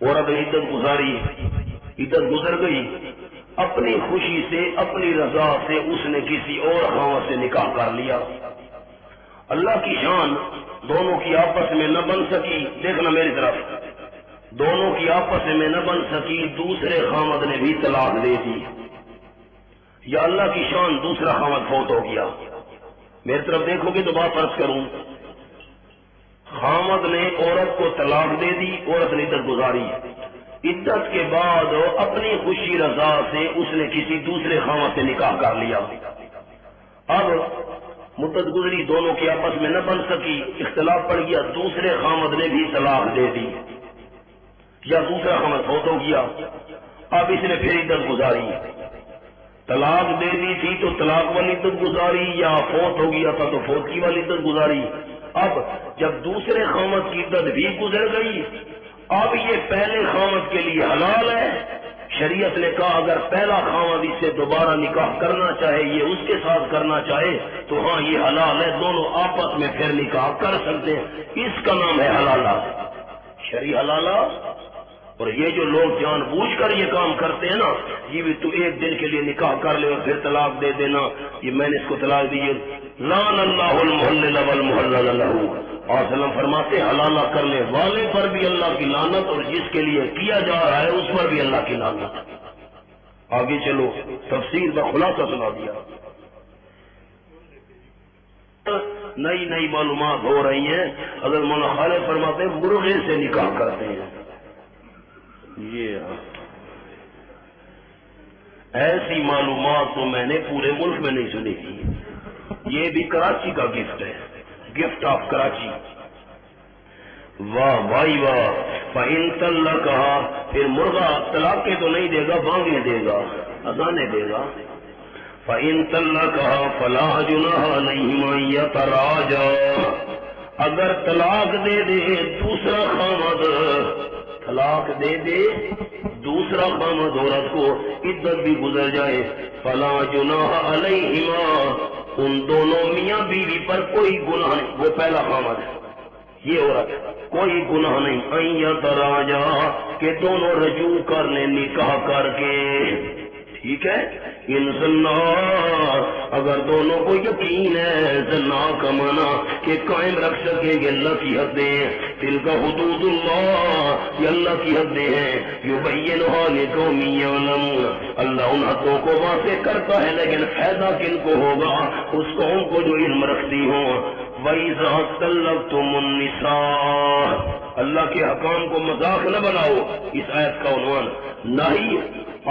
عورت نے عدت گزاری، عدت گزر گئی، اپنی خوشی سے اپنی رضا سے اس نے کسی اور خامد سے نکاح کر لیا، اللہ کی شان دونوں کی آپس میں نہ بن سکی، دیکھنا میری طرف، دونوں کی آپس میں نہ بن سکی، دوسرے خامد نے بھی طلاق دے دی، یا اللہ کی شان دوسرا خامد فوت ہو گیا، میری طرف دیکھو گے تو بات فرض کروں، خامد نے عورت کو طلاق دے دی، عورت نے عدت گزاری، عدت کے بعد اپنی خوشی رضا سے اس نے کسی دوسرے خامد سے نکاح کر لیا، اب مدت گزری، دونوں کی آپس میں نہ بن سکی، اختلاف پڑ گیا، دوسرے خامد نے بھی طلاق دے دی، یا دوسرا خامد فوت ہو گیا، اب اس نے پھر عدت گزاری، طلاق دے دی تھی تو طلاق والی عدت گزاری، یا فوت ہو گیا تھا تو فوت کی والی عدت گزاری، اب جب دوسرے خامد کی عدت بھی گزر گئی، اب یہ پہلے خامد کے لیے حلال ہے، شریعت نے کہا اگر پہلا خامد اس سے دوبارہ نکاح کرنا چاہے، یہ اس کے ساتھ کرنا چاہے تو ہاں یہ حلال ہے، دونوں آپس میں پھر نکاح کر سکتے ہیں، اس کا نام ہے حلالہ، شرعی حلالہ۔ اور یہ جو لوگ جان بوجھ کر یہ کام کرتے ہیں نا، یہ بھی تو ایک دن کے لیے نکاح کر لے اور پھر طلاق دے دینا، یہ میں نے اس کو طلاق دی، لعن اللہ المحلل والمحلل لہ، اور سلم فرماتے حلالہ کرنے والے پر بھی اللہ کی لعنت اور جس کے لیے کیا جا رہا ہے اس پر بھی اللہ کی لعنت۔ آگے چلو، تفسیر کا خلاصہ سنا دیا۔ نئی نئی معلومات ہو رہی ہیں، اگر مولانا خالد فرماتے ہیں مرغے سے نکاح کرتے ہیں، یہ ایسی معلومات تو میں نے پورے ملک میں نہیں سنی تھی۔ یہ بھی کراچی کا گفٹ ہے، گفٹ آف کراچی۔ واہ بھائی واہ۔ فَإِن طَلَّقَهَا، پھر مرغا طلاقیں تو نہیں دے گا، بانگیں دے گا، اذانیں دے گا۔ فَإِن طَلَّقَهَا فَلَا جُنَاحَ عَلَيْهِمَا أَن يَتَرَاجَعَا، اگر طلاق دے دے دوسرا خامد، طلاق دے دے دوسرا خامد عورت کو، عدت بھی گزر جائے، فَلَا جُنَاحَ عَلَيْهِمَا، ان دونوں میاں بیوی پر کوئی گناہ نہیں، وہ پہلا خامد ہے یہ عورت، کوئی گناہ نہیں، ان یتراجعا، کہ دونوں رجوع کر لیں نکاح کر کے، ٹھیک ہے۔ ان زنا، اگر دونوں کو یقین ہے، زنا کا معنی کہ قائم رکھ سکیں گے اللہ کی حدیں، تلک حدود اللہ، یہ اللہ کی حدیں ہیں، یبینھا لقوم یعلمون، اللہ ان حدوں کو واضح کرتا ہے، لیکن فائدہ کن کو ہوگا؟ اس قوم کو جو علم رکھتی ہوں۔ وَإِذَا طَلَّقْتُمُ النِّسَاءَ، اللہ کے حکام کو مذاق نہ بناؤ، اس آیت کا عنوان نہی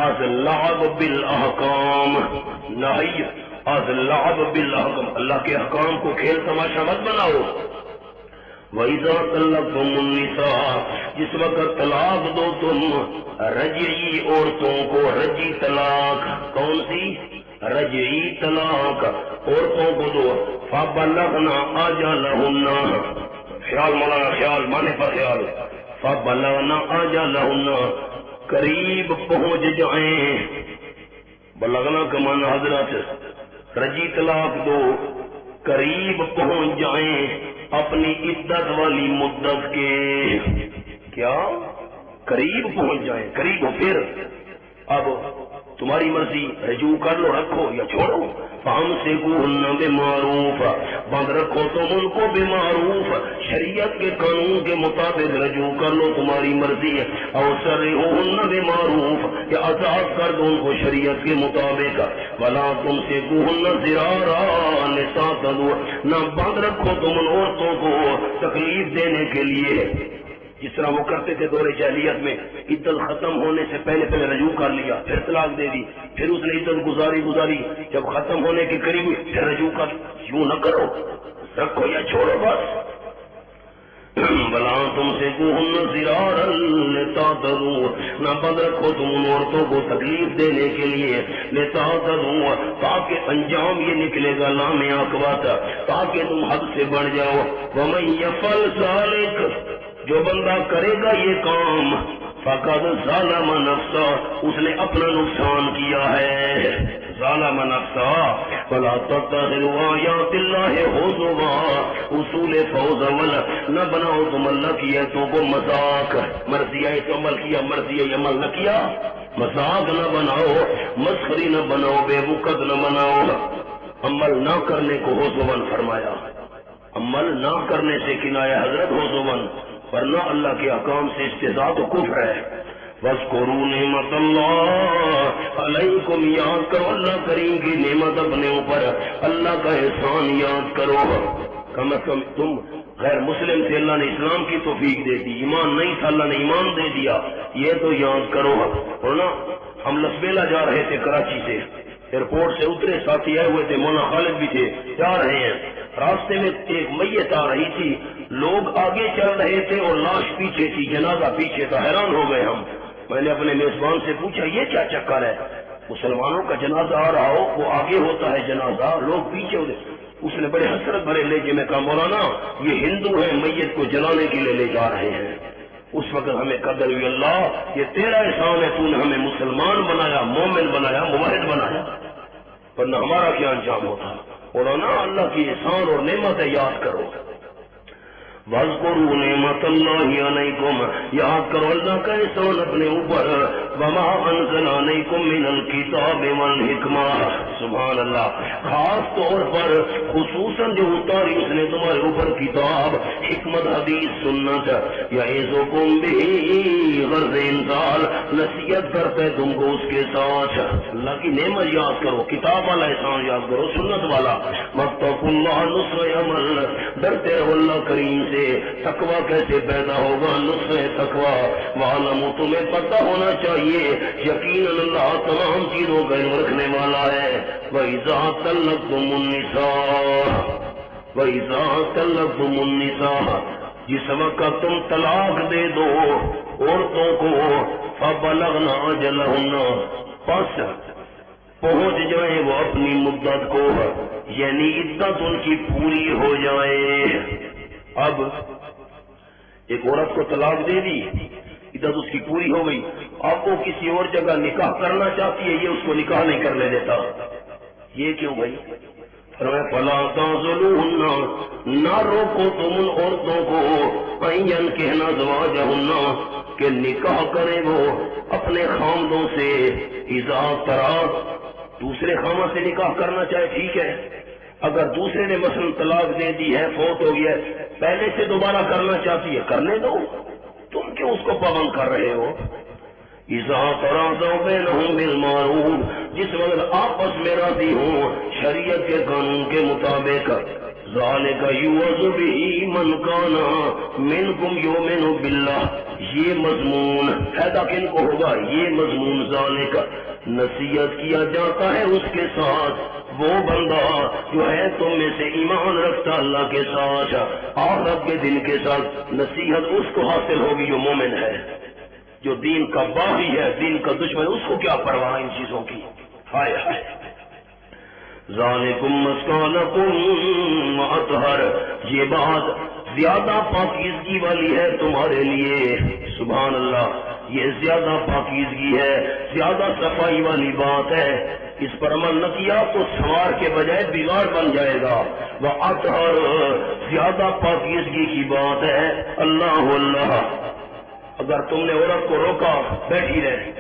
از اللعب بالاحکام، نہی از اللعب بالاحکام، اللہ کے حکام کو کھیل تماشا مت بناؤ۔ وَإِذَا طَلَّقْتُمُ النِّسَاءَ، جس وقت طلاق دو تم رجعی عورتوں کو، رجعی طلاق کون سی؟ رجعی طلاق عورتوں کو دو، فَبَلَغْنَا أَجَلَهُنَّ، خیال مولانا خیال، مانے پر خیال، فَبَلَغْنَا أَجَلَهُنَّ، قریب پہنچ جائیں، بلغنا کا معنی حضرات رجی طلاق دو، قریب پہنچ جائیں اپنی عدت والی مدت کے، کیا قریب پہنچ جائیں، قریب ہو، پھر اب تمہاری مرضی، رجوع کر لو، رکھو یا چھوڑو۔ فَأَمْسِكُوهُنَّ بِمَعْرُوفٍ، باندھ رکھو تم ان کو بِمَعْرُوف، شریعت کے قانون کے مطابق رجوع کر لو، تمہاری مرضی ہے۔ أَوْ سَرِّحُوهُنَّ بِمَعْرُوف، یا آزاد کر دو ان کو شریعت کے مطابق۔ وَلَا تُمْسِكُوهُنَّ ضِرَارًا لِتَعْتَدُوا، نہ باندھ رکھو تم ان عورتوں کو تکلیف دینے کے لیے، جس طرح وہ کرتے تھے دور جاہلیت میں، عدت ختم ہونے سے پہلے رجوع کر لیا، پھر طلاق دے دی، پھر اس نے عدت گزاری، جب ختم ہونے کے قریب ہوئی پھر رجوع کر، یوں نہ کرو، رکھو یا چھوڑو بس۔ بلا تم سے ضرارا لتعتدوا، نہ بند رکھو تم ان عورتوں کو تکلیف دینے کے لیے، لتعتدوا، تاکہ انجام یہ نکلے گا لام عاقبت، تاکہ تم حد سے بڑھ جاؤ۔ ومن یفعل ذلک، جو بندہ کرے گا یہ کام، فقد ظلم نفسہ، اس نے اپنا نقصان کیا ہے، ظلم نفسہ۔ فلا تتخذوا آیات اللہ ہزوا، اصول فوز اول، نہ بناؤ تم اللہ کی آیتوں کو مذاق، مرضی ہے تو عمل کیا، مرضی ہے عمل نہ کیا، مذاق نہ بناؤ، مسخری نہ بناؤ، بے وقت نہ بناؤ۔ عمل نہ کرنے کو ہزوا فرمایا، عمل نہ کرنے سے کنایا حضرت ہزوا، ورنہ اللہ کے احکام سے استہزاء تو کفر ہے۔ وَاذْكُرُوا نِعْمَتَ اللَّهِ عَلَيْكُمْ، یاد کرو اللہ کریم کی نعمت اپنے اوپر، اللہ کا احسان یاد کرو۔ کم از کم تم غیر مسلم سے اللہ نے اسلام کی توفیق دے دی، ایمان نہیں تھا اللہ نے ایمان دے دیا، یہ تو یاد کرو۔ ورنہ ہم لسبیلا جا رہے تھے کراچی سے، ایئرپورٹ سے اترے، ساتھی آئے ہوئے تھے، مولانا خالد بھی تھے، جا رہے ہیں، راستے میں ایک میت آ رہی تھی، لوگ آگے چل رہے تھے اور لاش پیچھے تھی، جنازہ پیچھے تھا، حیران ہو گئے ہم۔ میں نے اپنے میزبان سے پوچھا یہ کیا چکر ہے؟ مسلمانوں کا جنازہ آ رہا ہو وہ آگے ہوتا ہے جنازہ، لوگ پیچھے ہوتے۔ اس نے بڑے حسرت بھرے لہجے میں کہا مولانا یہ ہندو ہیں، میت کو جلانے کے لیے لے جا رہے ہیں۔ اس وقت ہمیں قدر ہوئی، اللہ یہ تیرا احسان ہے، تو نے ہمیں مسلمان بنایا، مومن بنایا، موحد بنایا، ورنہ ہمارا کیا انجام ہوتا۔ مولانا اللہ کی احسان اور نعمت ہے، یاد کرو۔ واذکروا نعمت اللہ علیکم، یاد کرو اللہ کا احسان اپنے اوپر، وما انزل علیکم من الکتاب والحکمہ، سبحان اللہ، خاص طور پر خصوصاً جو اتاری اس نے تمہارے اوپر کتاب، حکمت، حدیث، سنت، یعظکم بہ، غرض انزال نصیحت کرتے ہے تم کو اس کے ساتھ، اللہ کی نعمت یاد کرو، کتاب والا احسان یاد کرو، سنت والا، واتقوا اللہ نصح عمل، ڈرتے رہو اللہ کریم سے، تقوی کیسے پیدا ہوگا، نصح تقوی، وعلموا تمہیں پتہ ہونا چاہیے یقیناً اللہ تمام چیزوں کا علم رکھنے والا ہے، وَإِذَا طَلَّقْتُمُ النِّسَاءَ، وَإِذَا طَلَّقْتُمُ النِّسَاءَ، جس وقت تم طلاق دے دو عورتوں کو، فَبَلَغْنَ أَجَلَهُنَّ، پس پہنچ جائیں وہ اپنی مدت کو، یعنی عدت ان کی پوری ہو جائے۔ اب ایک عورت کو طلاق دے دی، عدت اس کی پوری ہو گئی، اب وہ کسی اور جگہ نکاح کرنا چاہتی ہے، یہ اس کو نکاح نہیں کرنے دیتا، یہ کیوں بھائی؟ فرمایا فَلَا تَعْضُلُوهُنَّ، نہ روکو تم ان عورتوں کو، أَن يَنكِحْنَ أَزْوَاجَهُنَّ، کہ نکاح کریں وہ اپنے خامدوں سے، اذا تراد، دوسرے خامد سے نکاح کرنا چاہے ٹھیک ہے، اگر دوسرے نے مثلا طلاق دے دی ہے، فوت ہو گیا ہے، پہلے سے دوبارہ کرنا چاہتی ہے، کرنے دو، تم کیوں اس کو پابند کر رہے ہو؟ اذا تراضوا بینہم بالمعروف، جس وقت آپس میں راضی ہوں شریعت کے قانون کے مطابق، ذالک یوعظ بہ من کان منکم یؤمن باللہ، یہ مضمون فائدہ کن کو ہوگا؟ یہ مضمون ذالک، نصیحت کیا جاتا ہے اس کے ساتھ وہ بندہ جو ہے تم میں سے ایمان رکھتا اللہ کے ساتھ، آخرت کے دن کے ساتھ، نصیحت اس کو حاصل ہوگی جو مومن ہے، جو دین کا باغی ہے، دین کا دشمن، اس کو کیا پرواہ ان چیزوں کی؟ ہائے ہائے، ذالکم مسکانکم اطہر، یہ بات زیادہ پاکیزگی والی ہے تمہارے لیے، سبحان اللہ، یہ زیادہ پاکیزگی ہے، زیادہ صفائی والی بات ہے، اس پر عمل نہ کیا تو سنوار کے بجائے بگاڑ بن جائے گا، وہ اطہر، زیادہ پاکیزگی کی بات ہے، اللہ اللہ، اگر تم نے عورت کو روکا بیٹھی رہے،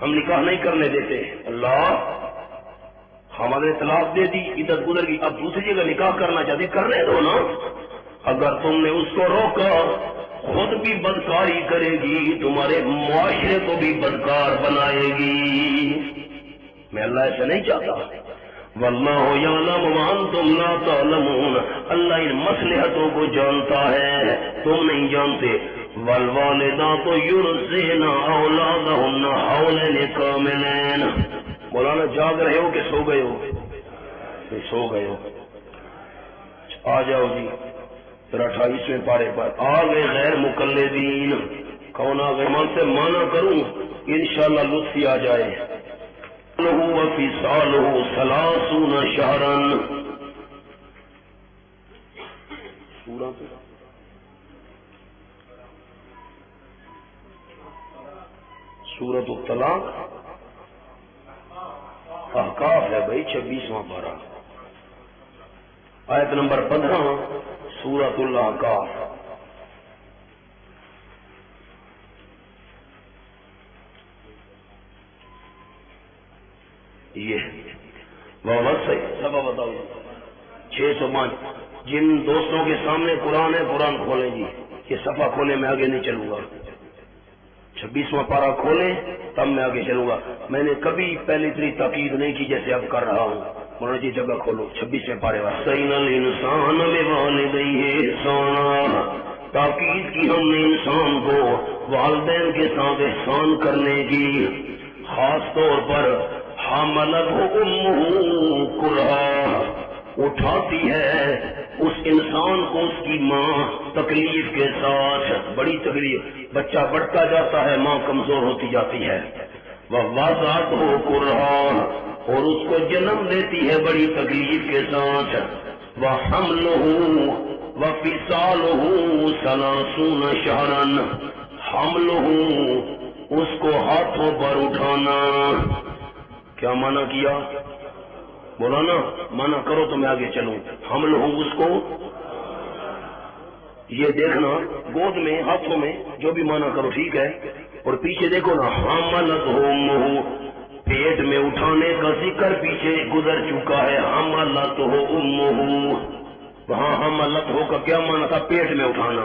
ہم نکاح نہیں کرنے دیتے، اللہ ہمارے طلاق دے دی، عدت گزر گئی، اب دوسری جگہ نکاح کرنا چاہتی، کرنے دو نا، اگر تم نے اس کو روکا خود بھی بدکاری کرے گی، تمہارے معاشرے کو بھی بدکار بنائے گی، میں اللہ ایسا نہیں چاہتا، واللہ یعلم وانتم لا تعلمون، اللہ ان مصلحتوں کو جانتا ہے تم نہیں جانتے، والوالدات یرضعن اولادہن حولین کاملین، مولانا جاگ رہے ہو کہ سو گئے ہو؟ سو گئے ہو، آ جاؤ جی، 28ویں پارے پر آ گئے غیر مقلدین، کون آ گئے؟ من سے مانا کروں انشاءاللہ لطف آ جائے، وفصالہ 30 شہرا، سورۃ الطلاق احقاف ہے بھائی، 26واں پارہ، آیت نمبر 15، سورۃ الاحقاف۔ یہ بہت صحیح سبا بتاؤ، 605، جن دوستوں کے سامنے قرآن ہے قرآن کھولیں جی، یہ صفحہ کھولیں، میں آگے نہیں چلوں گا، 26واں پارہ کھولیں تب میں آگے چلوں گا، میں نے کبھی پہلے اتنی تاکید نہیں کی جیسے اب کر رہا ہوں، مولانا جی جگہ کھولو 26ویں پارے والا، سین الانسان بوالدیہ احسانا، تاکید کی ہم نے انسان کو والدین کے ساتھ احسان کرنے کی، خاص طور پر حملتہ امہ کرہا، اٹھاتی ہے اس انسان کو اس کی ماں تکلیف کے ساتھ، بڑی تکلیف، بچہ بڑھتا جاتا ہے، ماں کمزور ہوتی جاتی ہے، وَوَضَعَتْهُ كُرْهًا، اور اس کو جنم دیتی ہے بڑی تکلیف کے ساتھ، وَحَمْلُهُ وَفِصَالُهُ 30 شَهْرًا، حملہ اس کو ہاتھوں پر اٹھانا، کیا منع کیا؟ مولانا منع کرو تو میں آگے چلوں، حملہ اس کو، یہ دیکھنا گود میں ہاتھوں میں جو بھی مانا کرو ٹھیک ہے. اور پیچھے دیکھو نا حملت ہو پیٹ میں اٹھانے کا ذکر پیچھے گزر چکا ہے. حملت ہو امہ وہاں حملت ہو کا کیا مانا تھا؟ پیٹ میں اٹھانا.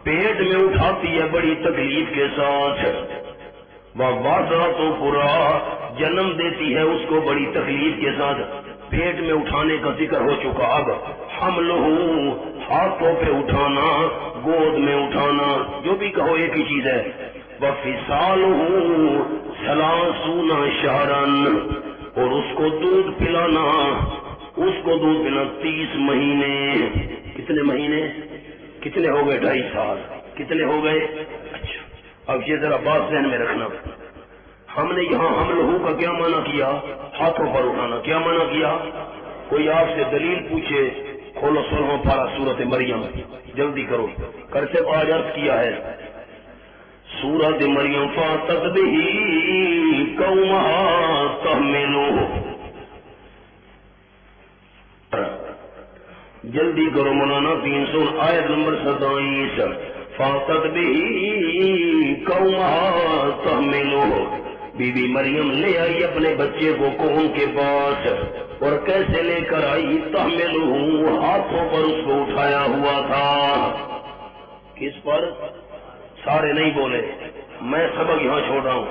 پیٹ میں اٹھاتی ہے بڑی تکلیف کے ساتھ. وَوَضَعَ تو پورا جنم دیتی ہے اس کو بڑی تکلیف کے ساتھ. پیٹ میں اٹھانے کا ذکر ہو چکا. اب حملہ ہاتھوں پہ اٹھانا گود میں اٹھانا جو بھی کہو ایک ہی چیز ہے. وَفِصَالُهُ 30 شَهْرًا اور اس کو دودھ پلانا 30 مہینے. کتنے مہینے؟ کتنے ہو گئے؟ 2.5 سال. کتنے ہو گئے؟ اچھا اب یہ ذرا بات ذہن میں رکھنا. ہم نے یہاں حملہ کا کیا معنی کیا؟ ہاتھوں پر اٹھانا. کیا معنی کیا؟ کوئی آپ سے دلیل پوچھے کھولو 16واں پارہ سورت مریم. جلدی کرو. کرتے آج عرض کیا ہے سورت مریم فاتت بہی قومہا تحملو. جلدی کرو مولانا 300 آیت نمبر 27. فاتت بہی قومہا تحملو. بی بی مریم لے آئی اپنے بچے کو قوم کے پاس. اور کیسے لے کر آئی؟ تحملو ہاتھوں پر اس کو اٹھایا ہوا تھا. کس پر؟ سارے نہیں بولے. میں سبق یہاں چھوڑ رہا ہوں.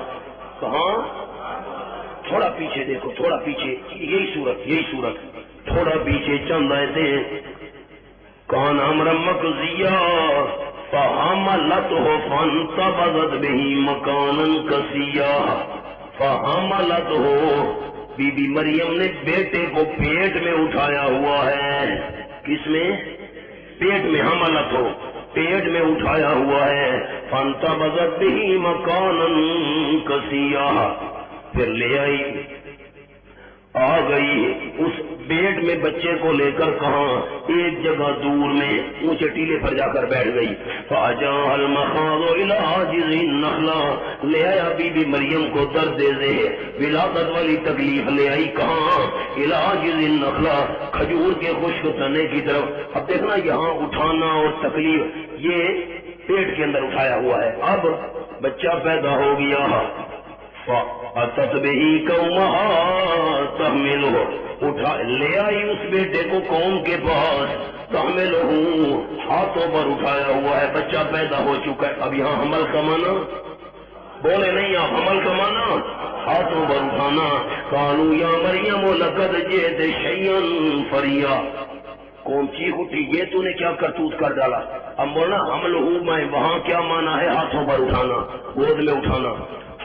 کہاں؟ تھوڑا پیچھے دیکھو تھوڑا پیچھے. یہی صورت تھوڑا پیچھے چند آئے. کان امر مقضیا فحملتہ فانتبذت بہ مکانا قصیا. فحملتہ بی بی مریم نے بیٹے کو پیٹ میں اٹھایا ہوا ہے. کس میں؟ پیٹ میں. حملت ہو پیٹ میں اٹھایا ہوا ہے. فانتبذت بہ مکانا قصیا پھر لے آئی آ گئی اس پیٹ میں بچے کو لے کر کہاں؟ ایک جگہ دور میں اونچے ٹیلے پر جا کر بیٹھ گئی. فَأَجَاءَ الْمَخَاضُ إِلَىٰ عَاجِزِ النَّخْلَةِ لے آیا بی بی مریم کو درد دے ولادت والی تکلیف لے آئی کہاں؟ إِلَىٰ عَاجِزِ النَّخْلَةِ کھجور کے خشک تنے کی طرف. اب دیکھنا یہاں اٹھانا اور تکلیف یہ پیٹ کے اندر اٹھایا ہوا ہے. اب بچہ پیدا ہو گیا. فَأَتَتْ بِهِ قَوْمَهَا تَحْمِلُهُ اٹھا لے آئی اس بیٹے کو قوم کے پاس. تحملہ ہاتھوں پر اٹھایا ہوا ہے. بچہ پیدا ہو چکا ہے. اب یہاں حمل کا معنی بولے نہیں آپ. حمل کا معنی ہاتھوں پر اٹھانا. قالوا یا مریم لقد جئت شیئا فریا. کون چیخ اٹھی یہ تو نے کیا کرتوت کر ڈالا. اب بولنا حملہ میں وہاں کیا معنی ہے؟ ہاتھوں پر اٹھانا گود میں اٹھانا.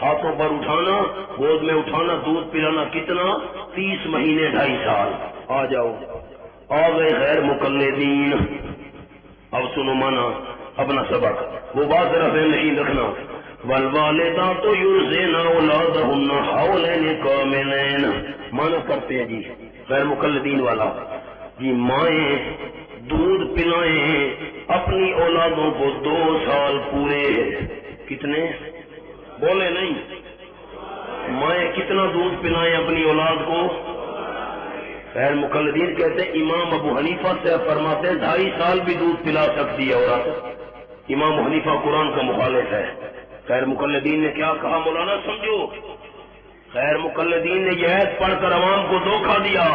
ہاتھوں پر اٹھانا گود میں اٹھانا دودھ پلانا. کتنا؟ 30 مہینے 2.5 سال. آ جاؤ آ گئے غیر مقلدین. اب سنو مانا اپنا سبق. وہ بات ذرا ذہن نہیں رکھنا. والوالدات یرضعن اولادہن حولین کاملین. مانا کرتے ہیں جی غیر مقلدین والا جی. مائیں دودھ پلائیں اپنی اولادوں کو 2 سال پورے. کتنے؟ بولے نہیں. مائیں کتنا دودھ پلائیں اپنی اولاد کو؟ غیر مقلدین کہتے ہیں امام ابو حنیفہ سے فرماتے ہیں 2.5 سال بھی دودھ پلا سکتی ہے عورت. امام حنیفہ قرآن کا مخالف ہے. غیر مقلدین نے کیا کہا مولانا سمجھو. غیر مقلدین نے یہ عہد پڑھ کر عوام کو دھوکہ دیا.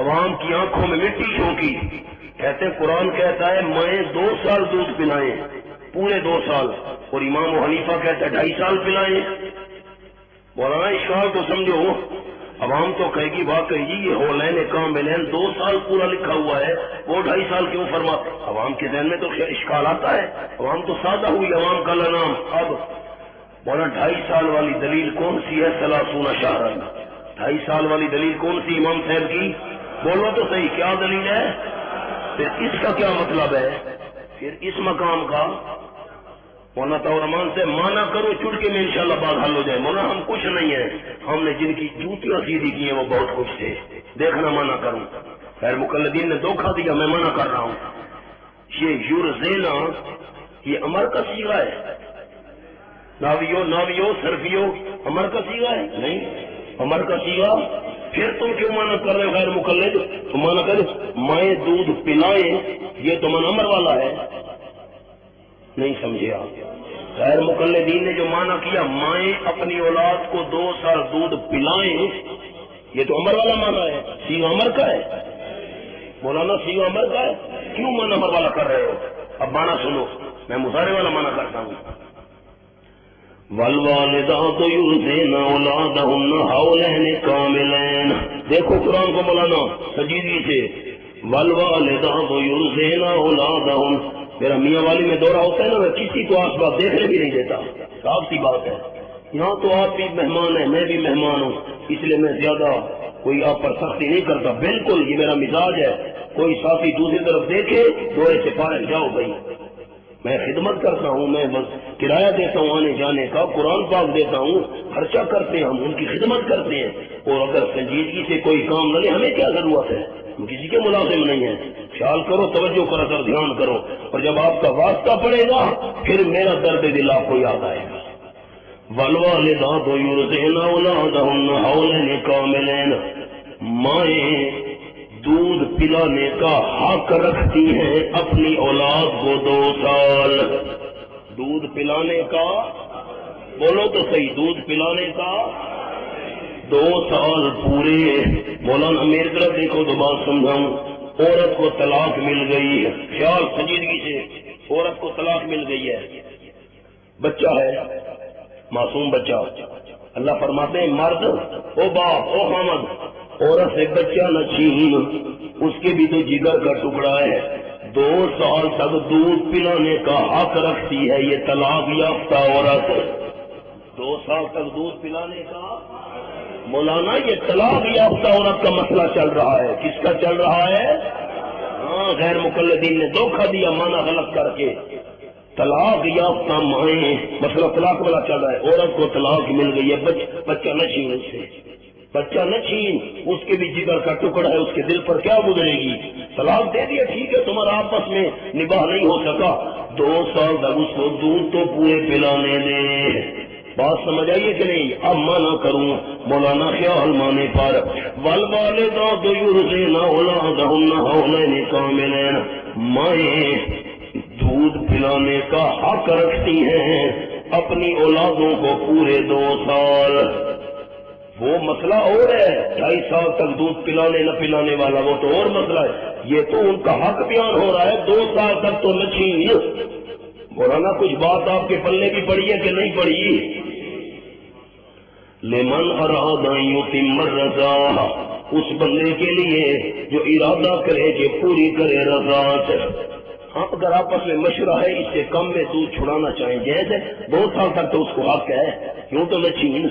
عوام کی آنکھوں میں مٹی جھونکی. کہتے قرآن کہتا ہے مائیں 2 سال دودھ پلائیں پورے 2 سال. اور امام حنیفہ کہتا ہے 2.5 سال پلائیں. مولانا اشکال تو سمجھو. عوام تو کہے گی واقعی جی یہ حولین کاملین 2 سال پورا لکھا ہوا ہے وہ 2.5 سال کیوں فرماتے؟ عوام کے ذہن میں تو اشکال آتا ہے. عوام تو سادہ ہوئی عوام کا لنام. اب مولانا 2.5 سال والی دلیل کون سی ہے؟ 30 شہرن. 2.5 سال والی دلیل کون سی امام صاحب کی؟ بولو تو صحیح کیا دلیل ہے؟ پھر اس کا کیا مطلب ہے؟ پھر اس مقام کا مولانا طاہر رحمان سے مانا کرو چٹکے میں انشاءاللہ بات حل ہو جائے. مولانا ہم کچھ نہیں ہیں. ہم نے جن کی جوتیاں سیدھی کی ہیں وہ بہت کچھ تھے. دیکھنا مانا کروں. خیر مقلدین نے دھوکہ دیا. میں منع کر رہا ہوں. یہ یرزینا یہ امر کا صیغہ ہے. ناویو صرفیو امر کا صیغہ ہے نہیں. امر کا صیغہ پھر تم کیوں مانا کر رہے ہو غیر مقلد؟ تم مانا کر مائیں دودھ پلائیں، یہ تو من امر والا ہے، نہیں سمجھے آپ؟ غیر مقلدین نے جو مانا کیا مائیں اپنی اولاد کو 2 سال دودھ پلائیں، یہ تو امر والا مانا ہے، سیغہ امر کا ہے مولانا، سیغہ امر کا ہے، کیوں مانا امر والا کر رہے ہو؟ اب مانا سنو، میں مضارع والا مانا کرتا ہوں۔ والوالدات یرضعن اولادہن حولین کاملین، دیکھو قرآن کو مولانا سنجیدگی سے، والوالدات یرضعن اولادہن، میرا میاں والی میں دورہ ہوتا ہے نا، میں کسی کو آس پاس دیکھنے بھی نہیں دیتا، صاف سی بات ہے۔ یہاں تو آپ بھی مہمان ہیں، میں بھی مہمان ہوں، اس لیے میں زیادہ کوئی آپ پر سختی نہیں کرتا، بالکل یہ میرا مزاج ہے، کوئی ساتھی دوسری طرف دیکھے دورے سے فارغ جاؤ بھائی، میں خدمت کرتا ہوں، میں بس کرایہ دیتا ہوں آنے جانے کا، قرآن پاک دیتا ہوں، خرچہ کرتے ہیں ہم، ان کی خدمت کرتے ہیں، اور اگر سنجیدگی سے کوئی کام نہ لے ہمیں کیا ضرورت ہے، ہم کسی کے ملازم نہیں ہیں، خیال کرو، توجہ کرو، سر دھیان کرو، اور جب آپ کا واسطہ پڑے گا پھر میرا درد دل آپ کو یاد آئے گا۔ والوالدات یرضعن اولادہن حولین کاملین، مائیں دودھ پلانے کا حق رکھتی ہیں اپنی اولاد کو 2 سال، دودھ پلانے کا، بولو تو صحیح، دودھ پلانے کا 2 سال پورے۔ مولانا میری طرف دیکھو تو بات سمجھاؤں، عورت کو طلاق مل گئی ہے، خیال سنجیدگی سے، عورت کو طلاق مل گئی ہے، بچہ ہے، معصوم بچہ، اللہ فرماتے ہیں مرد او باپ او خامد، عورت سے بچہ نہ چھین، اس کے بھی تو جگر کا ٹکڑا ہے، 2 سال تک دودھ پلانے کا حق رکھتی ہے یہ طلاق یافتہ عورت، 2 سال تک دودھ پلانے کا، مولانا یہ طلاق یافتہ عورت کا مسئلہ چل رہا ہے، کس کا چل رہا ہے؟ ہاں، غیر مقلدین نے دھوکہ دیا مانا غلط کر کے، طلاق یافتہ مائیں، مسئلہ طلاق والا چل رہا ہے، عورت کو طلاق مل گئی ہے، بچہ نہ چھین اس سے، بچہ نہ چھین، اس کے بھی جگر کا ٹکڑا ہے، اس کے دل پر کیا گزرے گی؟ طلاق دے دیا، ٹھیک ہے، تمہارا آپس میں نباہ نہیں ہو سکا، 2 سال تک اس کو دودھ تو پورے پلانے دے، بات سمجھ آئیے کہ نہیں؟ اب مانا کروں مولانا خیال مانے پر، والوالدات یرضعن اولادہن حولین کاملین، مائیں دودھ پلانے کا حق رکھتی ہیں اپنی اولادوں کو پورے 2 سال، وہ مسئلہ اور ہے، 2.5 سال تک دودھ پلانے نہ پلانے والا وہ تو اور مسئلہ ہے، یہ تو ان کا حق بیان ہو رہا ہے، 2 سال تک تو نہ چھین۔ مولانا کچھ بات آپ کے پلے بھی پڑی ہے کہ نہیں پڑی؟ لمن اراد ان یتم الرضاعہ، اس بندے کے لیے جو ارادہ کرے کہ پوری کرے رضاعت، ہاں اگر آپس میں مشورہ ہے اس سے کم میں دودھ چھڑانا چاہیں جیسے 2 سال تک تو اس کو حق ہے، کیوں تو نہ چھین۔